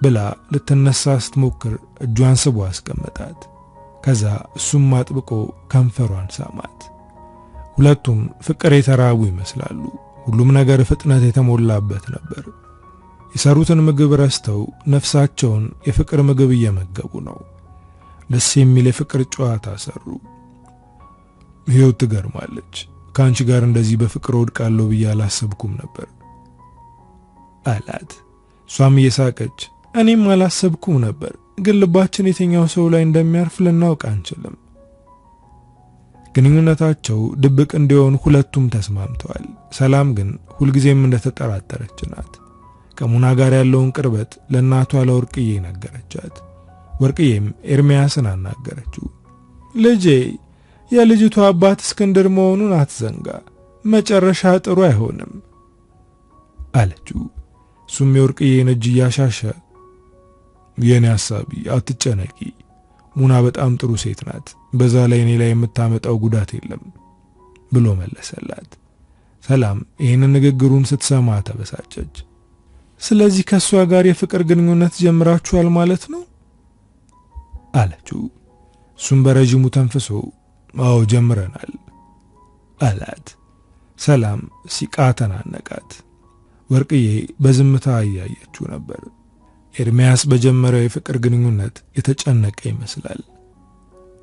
ብላ ልትነሳ ስትሞክር እጇን ስቦ አስቀመጣት። ከዛ እሱም አጥብቆ ከንፈሯን ሳማት። ሁለቱም ፍቅር የተራቡ ይመስላሉ። ሁሉም ነገር ፍጥነት የተሞላበት ነበር። የሰሩትን ምግብ ረስተው ነፍሳቸውን የፍቅር ምግብ እየመገቡ ነው። ደስ የሚል የፍቅር ጨዋታ ሰሩ። ሕይወት ትገርማለች። ከአንቺ ጋር እንደዚህ በፍቅር ወድቃለሁ ብዬ አላሰብኩም ነበር አላት። እሷም እየሳቀች እኔም አላሰብኩም ነበር፣ ግን ልባችን የትኛው ሰው ላይ እንደሚያርፍ ልናውቅ አንችልም። ግንኙነታቸው ድብቅ እንዲሆን ሁለቱም ተስማምተዋል። ሰላም ግን ሁልጊዜም እንደተጠራጠረች ናት። ከሙና ጋር ያለውን ቅርበት ለእናቷ ለወርቅዬ ነገረቻት። ወርቅዬም ኤርሚያስን አናገረችው። ልጄ፣ የልጅቷ አባት እስክንድር መሆኑን አትዘንጋ፣ መጨረሻ ጥሩ አይሆንም አለችው። እሱም የወርቅዬን እጅ እያሻሸ የኔ ሐሳቢ አትጨነቂ፣ ሙና በጣም ጥሩ ሴት ናት፣ በዛ ላይ እኔ ላይ የምታመጣው ጉዳት የለም ብሎ መለሰላት። ሰላም ይህንን ንግግሩን ስትሰማ ተበሳጨች። ስለዚህ ከሷ ጋር የፍቅር ግንኙነት ጀምራችኋል ማለት ነው አለችው። እሱም በረጅሙ ተንፍሶ አዎ ጀምረናል አላት። ሰላም ሲቃ ተናነቃት። ወርቅዬ በዝምታ እያየችው ነበር። ኤርሚያስ በጀመረው የፍቅር ግንኙነት የተጨነቀ ይመስላል።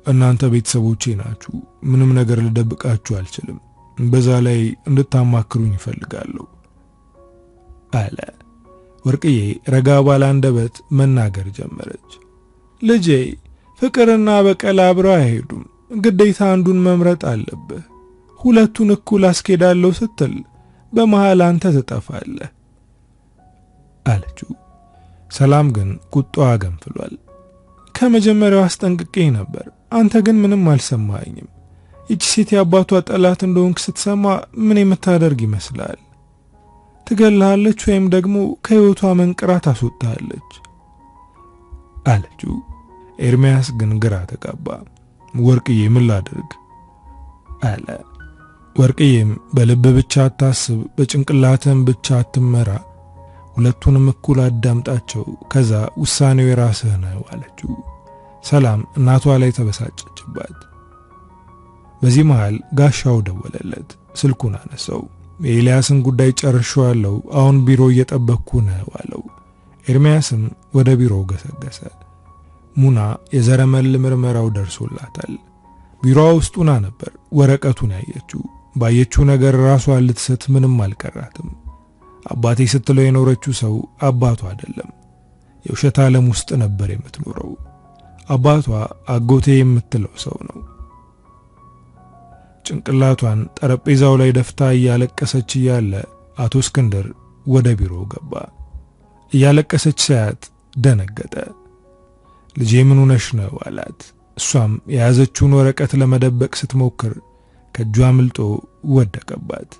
እናንተ ቤተሰቦቼ ናችሁ። ምንም ነገር ልደብቃችሁ አልችልም። በዛ ላይ እንድታማክሩኝ እፈልጋለሁ አለ። ወርቅዬ ረጋ ባለ አንደበት መናገር ጀመረች። ልጄ፣ ፍቅርና በቀል አብረው አይሄዱም። ግዴታ አንዱን መምረጥ አለብህ። ሁለቱን እኩል አስኬዳለሁ ስትል በመሃል አንተ ትጠፋለህ አለችው። ሰላም ግን ቁጣዋ ገንፍሏል። ከመጀመሪያው አስጠንቅቄ ነበር፣ አንተ ግን ምንም አልሰማኝም። ይቺ ሴት የአባቷ ጠላት እንደሆንክ ስትሰማ ምን የምታደርግ ይመስላል? ትገላለች ወይም ደግሞ ከህይወቷ መንቅራት አስወጣለች አለችው። ኤርሚያስ ግን ግራ ተጋባ። ወርቅዬ ምን ላድርግ አለ። ወርቅዬም በልብ ብቻ አታስብ፣ በጭንቅላትም ብቻ አትመራ፣ ሁለቱንም እኩል አዳምጣቸው፣ ከዛ ውሳኔው የራስህ ነው አለችው። ሰላም እናቷ ላይ ተበሳጨችባት። በዚህ መሃል ጋሻው ደወለለት። ስልኩን አነሳው። የኤልያስን ጉዳይ ጨርሼዋለሁ፣ አሁን ቢሮ እየጠበቅኩ ነው አለው። ኤርሚያስም ወደ ቢሮው ገሰገሰ። ሙና የዘረመል ምርመራው ደርሶላታል። ቢሮዋ ውስጥ ሆና ነበር ወረቀቱን ያየችው። ባየችው ነገር ራሷን ልትስት ምንም አልቀራትም። አባቴ ስትለው የኖረችው ሰው አባቷ አይደለም። የውሸት ዓለም ውስጥ ነበር የምትኖረው። አባቷ አጎቴ የምትለው ሰው ነው። ጭንቅላቷን ጠረጴዛው ላይ ደፍታ እያለቀሰች እያለ አቶ እስክንድር ወደ ቢሮ ገባ። እያለቀሰች ሳያት ደነገጠ። ልጄ ምን ሆነሽ ነው አላት። እሷም የያዘችውን ወረቀት ለመደበቅ ስትሞክር ከእጇ አምልጦ ወደቀባት።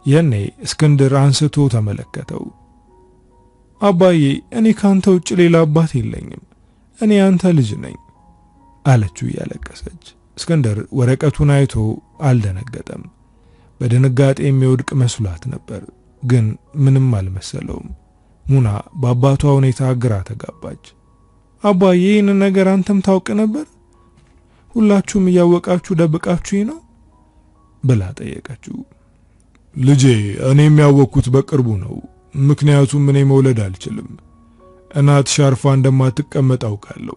ያኔ እስክንድር አንስቶ ተመለከተው። አባዬ፣ እኔ ካንተ ውጭ ሌላ አባት የለኝም፣ እኔ አንተ ልጅ ነኝ አለችው እያለቀሰች። እስክንድር ወረቀቱን አይቶ አልደነገጠም። በድንጋጤ የሚወድቅ መስሏት ነበር፣ ግን ምንም አልመሰለውም። ሙና በአባቷ ሁኔታ ግራ ተጋባች። አባዬ፣ ይህን ነገር አንተም ታውቅ ነበር? ሁላችሁም እያወቃችሁ ደብቃችሁኝ ነው ብላ ጠየቀችው። ልጄ፣ እኔ የሚያወቅኩት በቅርቡ ነው። ምክንያቱም እኔ መውለድ አልችልም። እናት ሻርፋ እንደማትቀመጥ አውቃለሁ።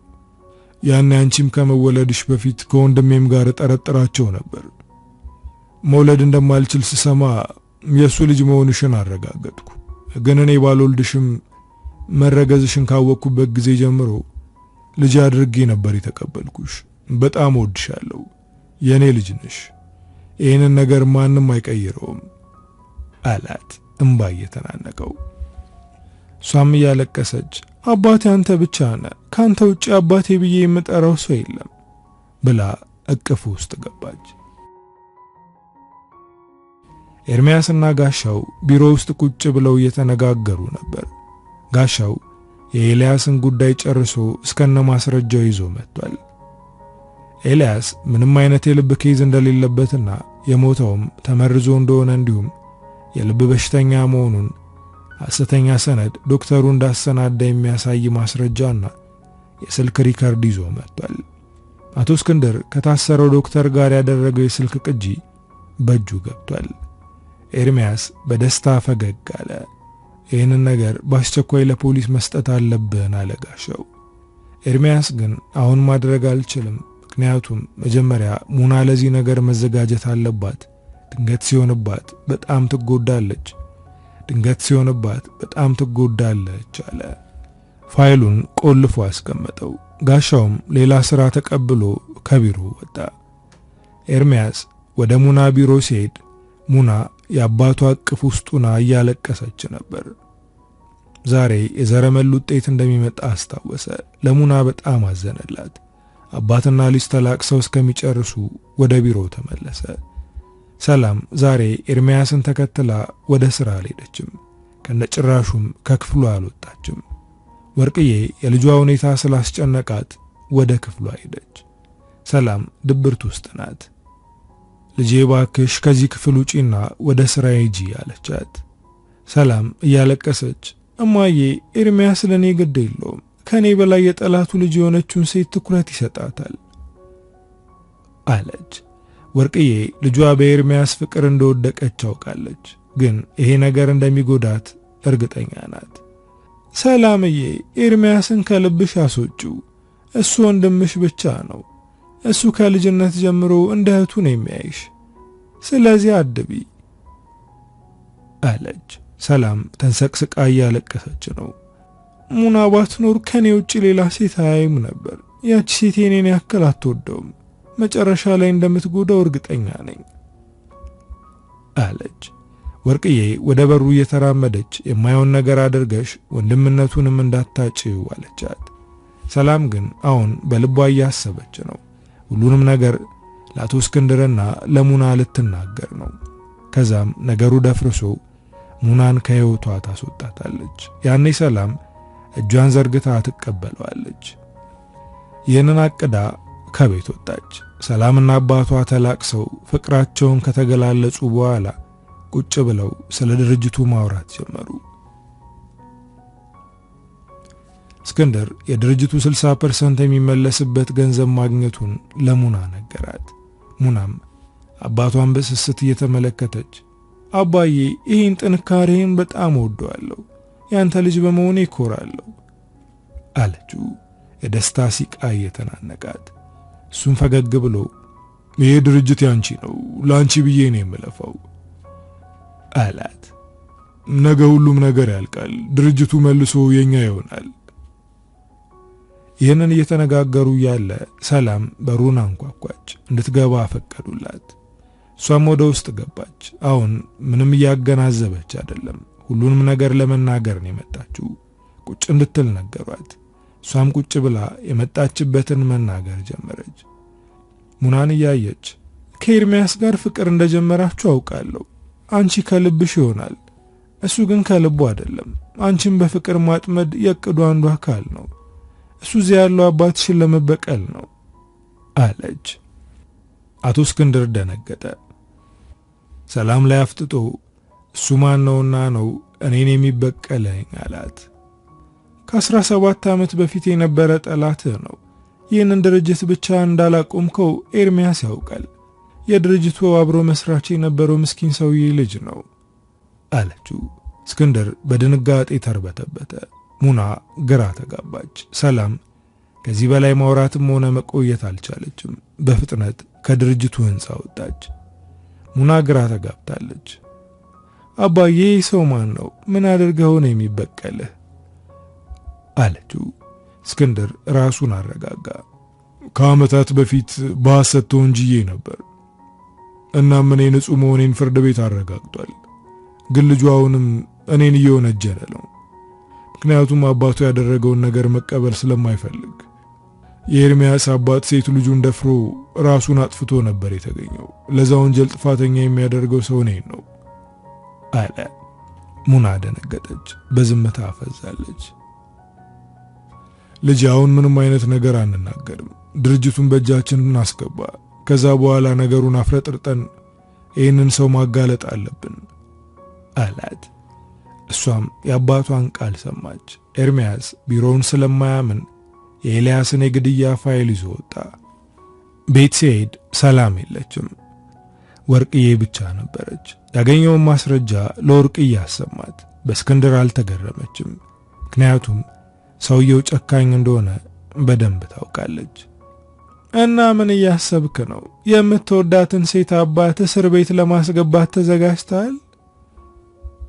ያን አንቺም ከመወለድሽ በፊት ከወንድሜም ጋር ጠረጥራቸው ነበር። መውለድ እንደማልችል ስሰማ የሱ ልጅ መሆንሽን አረጋገጥኩ። ግን እኔ ባልወልድሽም መረገዝሽን ካወቅኩበት ጊዜ ጀምሮ ልጅ አድርጌ ነበር የተቀበልኩሽ። በጣም ወድሻለሁ። የኔ ልጅ ነሽ። ይህንን ነገር ማንም አይቀይረውም አላት እንባ እየተናነቀው። እሷም እያለቀሰች አባቴ አንተ ብቻ ነህ፣ ካንተ ውጪ አባቴ ብዬ የምጠራው ሰው የለም ብላ እቅፉ ውስጥ ገባች። ኤርሚያስና ጋሻው ቢሮ ውስጥ ቁጭ ብለው እየተነጋገሩ ነበር። ጋሻው የኤልያስን ጉዳይ ጨርሶ እስከነ ማስረጃው ይዞ መጥቷል። ኤልያስ ምንም አይነት የልብ ኬዝ እንደሌለበትና የሞተውም ተመርዞ እንደሆነ እንዲሁም የልብ በሽተኛ መሆኑን ሐሰተኛ ሰነድ ዶክተሩ እንዳሰናዳ የሚያሳይ ማስረጃና የስልክ ሪከርድ ይዞ መጥቷል። አቶ እስክንድር ከታሰረው ዶክተር ጋር ያደረገው የስልክ ቅጂ በእጁ ገብቷል። ኤርሚያስ በደስታ ፈገግ አለ። ይህንን ነገር በአስቸኳይ ለፖሊስ መስጠት አለብን አለ ጋሻው። ኤርሚያስ ግን አሁን ማድረግ አልችልም፣ ምክንያቱም መጀመሪያ ሙና ለዚህ ነገር መዘጋጀት አለባት። ድንገት ሲሆንባት በጣም ትጎዳለች አለ። ፋይሉን ቆልፎ አስቀመጠው። ጋሻውም ሌላ ስራ ተቀብሎ ከቢሮ ወጣ። ኤርሚያስ ወደ ሙና ቢሮ ሲሄድ ሙና የአባቷ እቅፍ ውስጡና እያለቀሰች ነበር። ዛሬ የዘረመል ውጤት እንደሚመጣ አስታወሰ። ለሙና በጣም አዘነላት። አባትና ልጅ ተላቅሰው እስከሚጨርሱ ወደ ቢሮ ተመለሰ። ሰላም ዛሬ ኤርሚያስን ተከትላ ወደ ስራ አልሄደችም። ከነጭራሹም ከክፍሉ አልወጣችም። ወርቅዬ የልጇ ሁኔታ ስላስጨነቃት ወደ ክፍሉ ሄደች። ሰላም ድብርት ውስጥ ናት። ልጄ ባክሽ ከዚህ ክፍል ውጪና ወደ ስራ ሂጂ አለቻት። ሰላም እያለቀሰች እማዬ፣ ኤርሚያስ ለኔ ግድ የለውም፣ ከኔ በላይ የጠላቱ ልጅ የሆነችውን ሴት ትኩረት ይሰጣታል አለች። ወርቅዬ ልጇ በኤርሚያስ ፍቅር እንደወደቀች ታውቃለች፣ ግን ይሄ ነገር እንደሚጎዳት እርግጠኛ ናት። ሰላምዬ፣ ኤርሚያስን ከልብሽ አስወጪው፣ እሱ ወንድምሽ ብቻ ነው። እሱ ከልጅነት ጀምሮ እንደ እህቱ ነው የሚያይሽ። ስለዚህ አድቢ አለች። ሰላም ተንሰቅስቃ እያለቀሰች ነው። ሙና ባትኖር ከኔ ውጭ ሌላ ሴት አያይም ነበር። ያቺ ሴት የኔን ያክል አትወደውም። መጨረሻ ላይ እንደምትጎዳው እርግጠኛ ነኝ አለች። ወርቅዬ ወደ በሩ እየተራመደች የማይሆን ነገር አድርገሽ ወንድምነቱንም እንዳታጭው አለቻት። ሰላም ግን አሁን በልቧ እያሰበች ነው። ሁሉንም ነገር ለአቶ እስክንድርና ለሙና ልትናገር ነው። ከዛም ነገሩ ደፍርሶ ሙናን ከህይወቷ ታስወጣታለች። ያኔ ሰላም እጇን ዘርግታ ትቀበለዋለች። ይህንን አቅዳ ከቤት ወጣች። ሰላምና አባቷ ተላቅሰው ፍቅራቸውን ከተገላለጹ በኋላ ቁጭ ብለው ስለ ድርጅቱ ማውራት ጀመሩ። እስክንድር የድርጅቱ 60% የሚመለስበት ገንዘብ ማግኘቱን ለሙና ነገራት። ሙናም አባቷን በስስት እየተመለከተች አባዬ ይህን ጥንካሬን በጣም ወደዋለሁ፣ ያንተ ልጅ በመሆኔ እኮራለሁ አለችው የደስታ ሲቃ እየተናነቃት። እሱም ፈገግ ብሎ ይሄ ድርጅት ያንቺ ነው፣ ላንቺ ብዬ ነው የምለፋው አላት። ነገ ሁሉም ነገር ያልቃል፣ ድርጅቱ መልሶ የኛ ይሆናል። ይህንን እየተነጋገሩ ያለ ሰላም በሩን አንኳኳች። እንድትገባ ፈቀዱላት። እሷም ወደ ውስጥ ገባች። አሁን ምንም እያገናዘበች አይደለም። ሁሉንም ነገር ለመናገር ነው የመጣችው። ቁጭ እንድትል ነገሯት። እሷም ቁጭ ብላ የመጣችበትን መናገር ጀመረች። ሙናን እያየች ከኤርሚያስ ጋር ፍቅር እንደጀመራችሁ አውቃለሁ። አንቺ ከልብሽ ይሆናል፣ እሱ ግን ከልቡ አይደለም። አንቺን በፍቅር ማጥመድ የቅዱ አንዱ አካል ነው። እሱ እዚያ ያለው አባትሽን ለመበቀል ነው አለች። አቶ እስክንድር ደነገጠ። ሰላም ላይ አፍጥጦ እሱ ማን ነውና ነው እኔን የሚበቀለኝ አላት። ከ17 ዓመት በፊት የነበረ ጠላትህ ነው። ይህንን ድርጅት ብቻ እንዳላቆምከው ኤርሚያስ ያውቃል። የድርጅቱ አብሮ መስራች የነበረው ምስኪን ሰውዬ ልጅ ነው አለችው። እስክንድር በድንጋጤ ተርበተበተ። ሙና ግራ ተጋባች። ሰላም ከዚህ በላይ ማውራትም ሆነ መቆየት አልቻለችም። በፍጥነት ከድርጅቱ ህንጻ ወጣች። ሙና ግራ ተጋብታለች። አባዬ ሰው ማን ነው? ምን አድርገው ነው የሚበቀልህ አለችው። እስክንድር ራሱን አረጋጋ። ከዓመታት በፊት በሐሰት ተወንጅዬ ነበር እና እኔ ንጹህ መሆኔን ፍርድ ቤት አረጋግጧል። ግን ልጁ አሁንም እኔን እየወነጀለ ነው። ምክንያቱም አባቱ ያደረገውን ነገር መቀበል ስለማይፈልግ። የኤርሚያስ አባት ሴት ልጁን ደፍሮ ራሱን አጥፍቶ ነበር የተገኘው። ለዛ ወንጀል ጥፋተኛ የሚያደርገው ሰው እኔን ነው አለ። ሙና ደነገጠች፣ በዝምታ አፈዛለች። ልጅ አሁን ምንም አይነት ነገር አንናገርም። ድርጅቱን በእጃችን እናስገባ። ከዛ በኋላ ነገሩን አፍረጥርጠን ይህንን ሰው ማጋለጥ አለብን አላት። እሷም የአባቷን ቃል ሰማች። ኤርሚያስ ቢሮውን ስለማያምን የኤልያስን የግድያ ፋይል ይዞ ወጣ። ቤት ሲሄድ ሰላም የለችም። ወርቅዬ ብቻ ነበረች። ያገኘውን ማስረጃ ለወርቅዬ አሰማት። በእስክንድር አልተገረመችም። ምክንያቱም ሰውየው ጨካኝ እንደሆነ በደንብ ታውቃለች። እና ምን እያሰብክ ነው? የምትወዳትን ሴት አባት እስር ቤት ለማስገባት ተዘጋጅተሃል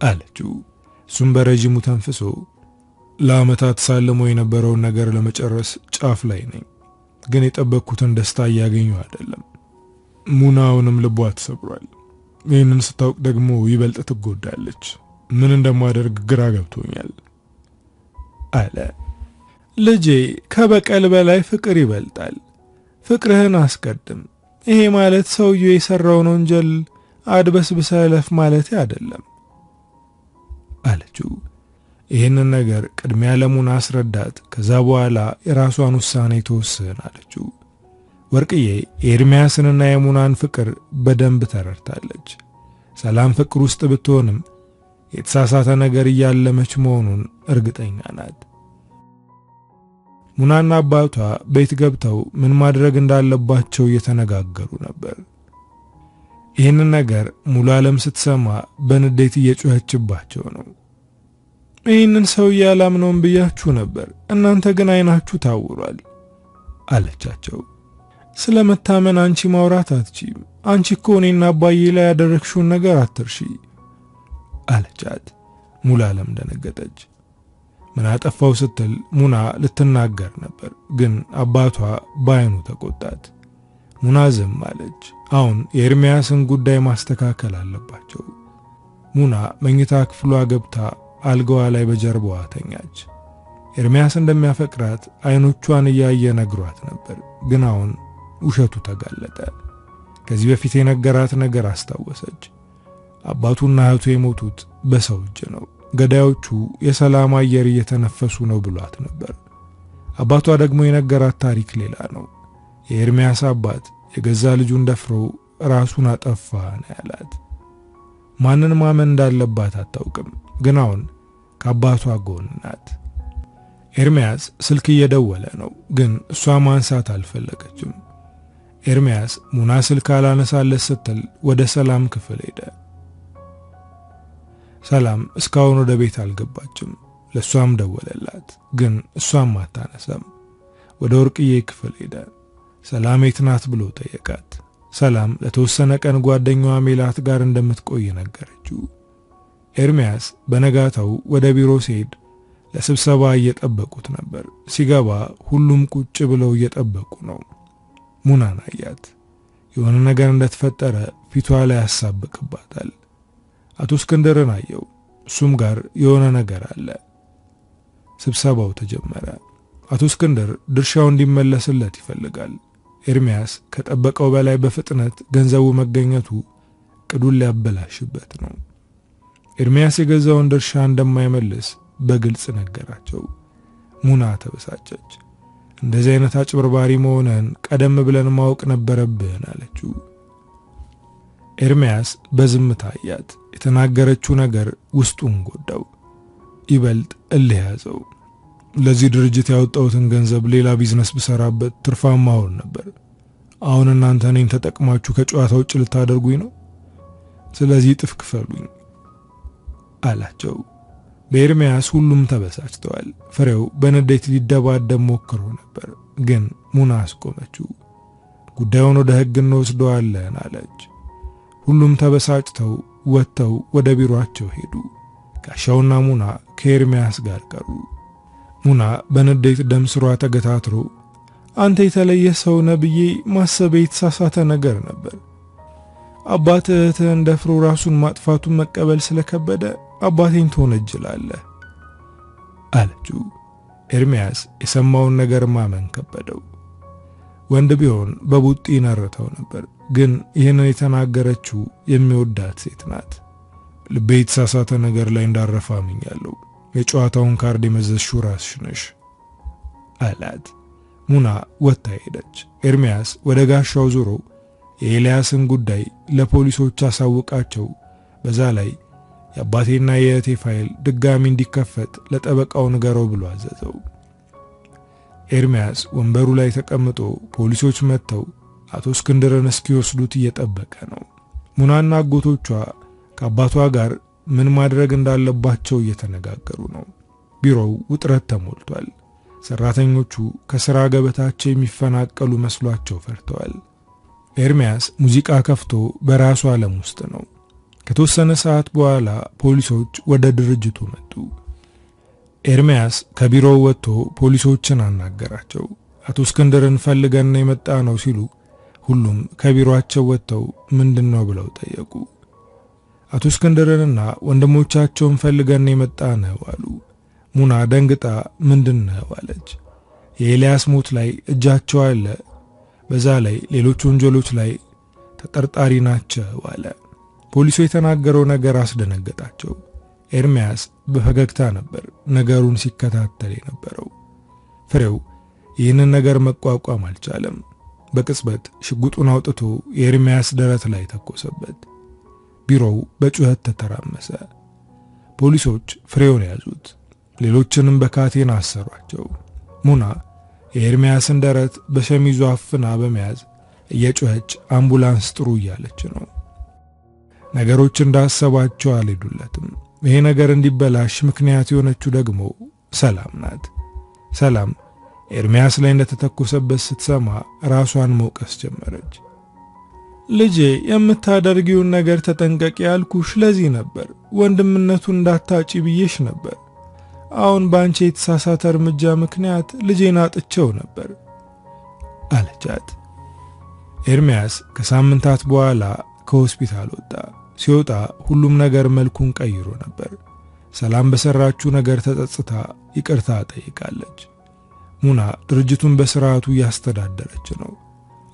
አለችው። እሱም በረጅሙ ተንፍሶ ለዓመታት ሳልሞ የነበረውን ነገር ለመጨረስ ጫፍ ላይ ነኝ፣ ግን የጠበቅኩትን ደስታ እያገኘሁ አይደለም። ሙናውንም ልቧ ተሰብሯል። ይህንን ስታውቅ ደግሞ ይበልጥ ትጎዳለች። ምን እንደማደርግ ግራ ገብቶኛል አለ። ልጄ፣ ከበቀል በላይ ፍቅር ይበልጣል። ፍቅርህን አስቀድም። ይሄ ማለት ሰውየው የሰራውን ወንጀል አድበስብሰህ እለፍ ማለት አይደለም አለችው። ይህንን ነገር ቅድሚያ ለሙና አስረዳት። ከዛ በኋላ የራሷን ውሳኔ ተወስን አለችው። ወርቅዬ የኤርሚያስንና የሙናን ፍቅር በደንብ ተረድታለች። ሰላም ፍቅር ውስጥ ብትሆንም የተሳሳተ ነገር እያለመች መሆኑን እርግጠኛ ናት። ሙናና አባቷ ቤት ገብተው ምን ማድረግ እንዳለባቸው እየተነጋገሩ ነበር። ይህንን ነገር ሙሉ ዓለም ስትሰማ በንዴት እየጮኸችባቸው ነው። ይህንን ሰውዬ አላምነውም ብያችሁ ነበር፣ እናንተ ግን አይናችሁ ታውሯል አለቻቸው። ስለመታመን አንቺ ማውራት አትችይም። አንቺ እኮ እኔና አባዬ ላይ ያደረግሽውን ነገር አትርሺ አለቻት። ሙሉዓለም ደነገጠች። ምን አጠፋው ስትል ሙና ልትናገር ነበር፣ ግን አባቷ ባይኑ ተቆጣት። ሙና ዝም አለች። አሁን የኤርሚያስን ጉዳይ ማስተካከል አለባቸው። ሙና መኝታ ክፍሏ ገብታ አልጋዋ ላይ በጀርባዋ ተኛች። ኤርሚያስ እንደሚያፈቅራት አይኖቿን እያየ ነግሯት ነበር፣ ግን አሁን ውሸቱ ተጋለጠ። ከዚህ በፊት የነገራት ነገር አስታወሰች። አባቱና እህቱ የሞቱት በሰው እጅ ነው። ገዳዮቹ የሰላም አየር እየተነፈሱ ነው ብሏት ነበር። አባቷ ደግሞ የነገራት ታሪክ ሌላ ነው። የኤርሚያስ አባት የገዛ ልጁን ደፍሮ ራሱን አጠፋ ነው ያላት። ማንን ማመን እንዳለባት አታውቅም፣ ግን አሁን ከአባቷ ጎን ናት። ኤርሚያስ ስልክ እየደወለ ነው፣ ግን እሷ ማንሳት አልፈለገችም። ኤርሚያስ ሙና ስልክ አላነሳለት ስትል ወደ ሰላም ክፍል ሄደ። ሰላም እስካሁን ወደ ቤት አልገባችም። ለሷም ደወለላት፣ ግን እሷም አታነሳም። ወደ ወርቅዬ ክፍል ሄደ። ሰላም የት ናት ብሎ ጠየቃት። ሰላም ለተወሰነ ቀን ጓደኛዋ ሜላት ጋር እንደምትቆይ ነገረችው። ኤርሚያስ በነጋታው ወደ ቢሮ ሲሄድ ለስብሰባ እየጠበቁት ነበር። ሲገባ ሁሉም ቁጭ ብለው እየጠበቁ ነው። ሙናን አያት። የሆነ ነገር እንደተፈጠረ ፊቷ ላይ ያሳብቅባታል። አቶ እስክንድርን አየው። እሱም ጋር የሆነ ነገር አለ። ስብሰባው ተጀመረ። አቶ እስክንድር ድርሻው እንዲመለስለት ይፈልጋል። ኤርሚያስ ከጠበቀው በላይ በፍጥነት ገንዘቡ መገኘቱ ቅዱን ሊያበላሽበት ነው። ኤርሚያስ የገዛውን ድርሻ እንደማይመልስ በግልጽ ነገራቸው። ሙና ተበሳጨች። እንደዚህ አይነት አጭበርባሪ መሆንህን ቀደም ብለን ማወቅ ነበረብን አለችው። ኤርሚያስ በዝምታ አያት። የተናገረችው ነገር ውስጡን ጎዳው። ይበልጥ እልህ ያዘው። ለዚህ ድርጅት ያወጣሁትን ገንዘብ ሌላ ቢዝነስ ብሰራበት ትርፋማ ሆን ነበር። አሁን እናንተ እኔን ተጠቅማችሁ ከጨዋታ ውጭ ልታደርጉኝ ነው። ስለዚህ ጥፍ ክፈሉኝ አላቸው። በኤርሚያስ ሁሉም ተበሳጭተዋል። ፍሬው በንዴት ሊደባደብ ሞክሮ ነበር፣ ግን ሙና አስቆመችው። ጉዳዩን ወደ ሕግ እንወስደዋለን አለች። ሁሉም ተበሳጭተው ወጥተው ወደ ቢሮአቸው ሄዱ። ጋሻውና ሙና ከኤርሚያስ ጋር ቀሩ። ሙና በንዴት ደም ስሯ ተገታትሮ አንተ የተለየ ሰው ነብዬ ማሰብ የተሳሳተ ነገር ነበር። አባትህን ደፍሮ ራሱን ማጥፋቱን መቀበል ስለከበደ አባቴን ትወነጅላለህ አለችው። ኤርሚያስ የሰማውን ነገር ማመን ከበደው። ወንድ ቢሆን በቡጢ ነርተው ነበር፣ ግን ይህንን የተናገረችው የሚወዳት ሴት ናት። ልቤ የተሳሳተ ነገር ላይ እንዳረፈ አምኛለሁ። የጨዋታውን ካርድ የመዘዝሽው ራስሽ ነሽ አላት። ሙና ወጥታ ሄደች። ኤርሚያስ ወደ ጋሻው ዞሮ የኤልያስን ጉዳይ ለፖሊሶች አሳውቃቸው፣ በዛ ላይ የአባቴና የእህቴ ፋይል ድጋሚ እንዲከፈት ለጠበቃው ንገረው ብሎ አዘዘው። ኤርሚያስ ወንበሩ ላይ ተቀምጦ ፖሊሶች መጥተው አቶ እስክንድርን እስኪወስዱት እየጠበቀ ነው። ሙናና አጎቶቿ ከአባቷ ጋር ምን ማድረግ እንዳለባቸው እየተነጋገሩ ነው። ቢሮው ውጥረት ተሞልቷል። ሰራተኞቹ ከሥራ ገበታቸው የሚፈናቀሉ መስሏቸው ፈርተዋል። ኤርሚያስ ሙዚቃ ከፍቶ በራሱ ዓለም ውስጥ ነው። ከተወሰነ ሰዓት በኋላ ፖሊሶች ወደ ድርጅቱ መጡ። ኤርሚያስ ከቢሮው ወጥቶ ፖሊሶችን አናገራቸው። አቶ እስክንድርን ፈልገን የመጣ ነው ሲሉ ሁሉም ከቢሮአቸው ወጥተው ምንድነው ብለው ጠየቁ። አቶ እስክንድርንና ወንድሞቻቸውን ፈልገን የመጣ ነው አሉ። ሙና ደንግጣ ምንድነው አለች። የኤልያስ ሞት ላይ እጃቸው አለ፣ በዛ ላይ ሌሎች ወንጀሎች ላይ ተጠርጣሪ ናቸው አለ። ፖሊሱ የተናገረው ነገር አስደነገጣቸው። ኤርሚያስ በፈገግታ ነበር ነገሩን ሲከታተል የነበረው። ፍሬው ይህንን ነገር መቋቋም አልቻለም። በቅጽበት ሽጉጡን አውጥቶ የኤርሚያስ ደረት ላይ ተኮሰበት። ቢሮው በጩኸት ተተራመሰ። ፖሊሶች ፍሬውን ያዙት፣ ሌሎችንም በካቴና አሰሯቸው። ሙና የኤርሚያስን ደረት በሸሚዙ አፍና በመያዝ እየጮኸች አምቡላንስ ጥሩ እያለች ነው። ነገሮች እንዳሰባቸው አልሄዱለትም። ይሄ ነገር እንዲበላሽ ምክንያት የሆነችው ደግሞ ሰላም ናት። ሰላም ኤርሚያስ ላይ እንደተተኮሰበት ስትሰማ ራሷን መውቀስ ጀመረች። ልጄ የምታደርጊውን ነገር ተጠንቀቂ ያልኩሽ ለዚህ ነበር። ወንድምነቱን እንዳታጪ ብዬሽ ነበር። አሁን ባንቺ የተሳሳተ እርምጃ ምክንያት ልጄን አጥቼው ነበር አለቻት። ኤርሚያስ ከሳምንታት በኋላ ከሆስፒታል ወጣ። ሲወጣ ሁሉም ነገር መልኩን ቀይሮ ነበር። ሰላም በሰራችው ነገር ተጸጽታ ይቅርታ ጠይቃለች። ሙና ድርጅቱን በስርዓቱ ያስተዳደረች ነው።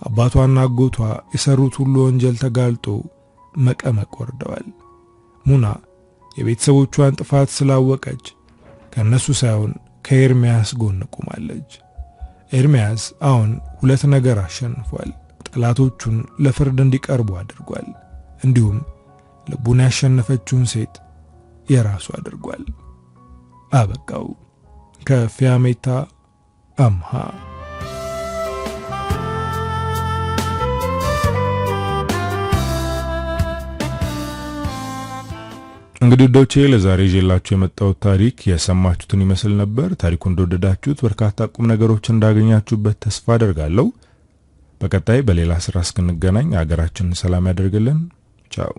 አባቷና አጎቷ የሰሩት ሁሉ ወንጀል ተጋልጦ መቀመቅ ወርደዋል። ሙና የቤተሰቦቿን ጥፋት ስላወቀች ከነሱ ሳይሆን ከኤርሚያስ ጎን ቆማለች። ኤርሚያስ አሁን ሁለት ነገር አሸንፏል። ጠላቶቹን ለፍርድ እንዲቀርቡ አድርጓል። እንዲሁም ልቡን ያሸነፈችውን ሴት የራሱ አድርጓል። አበቃው። ከፊያሜታ አምሃ። እንግዲህ ዶቼ ለዛሬ ይዤላችሁ የመጣሁት ታሪክ የሰማችሁትን ይመስል ነበር። ታሪኩን እንደወደዳችሁት በርካታ ቁም ነገሮች እንዳገኛችሁበት ተስፋ አደርጋለሁ። በቀጣይ በሌላ ስራ እስክንገናኝ ሀገራችንን ሰላም ያደርግልን። ቻው።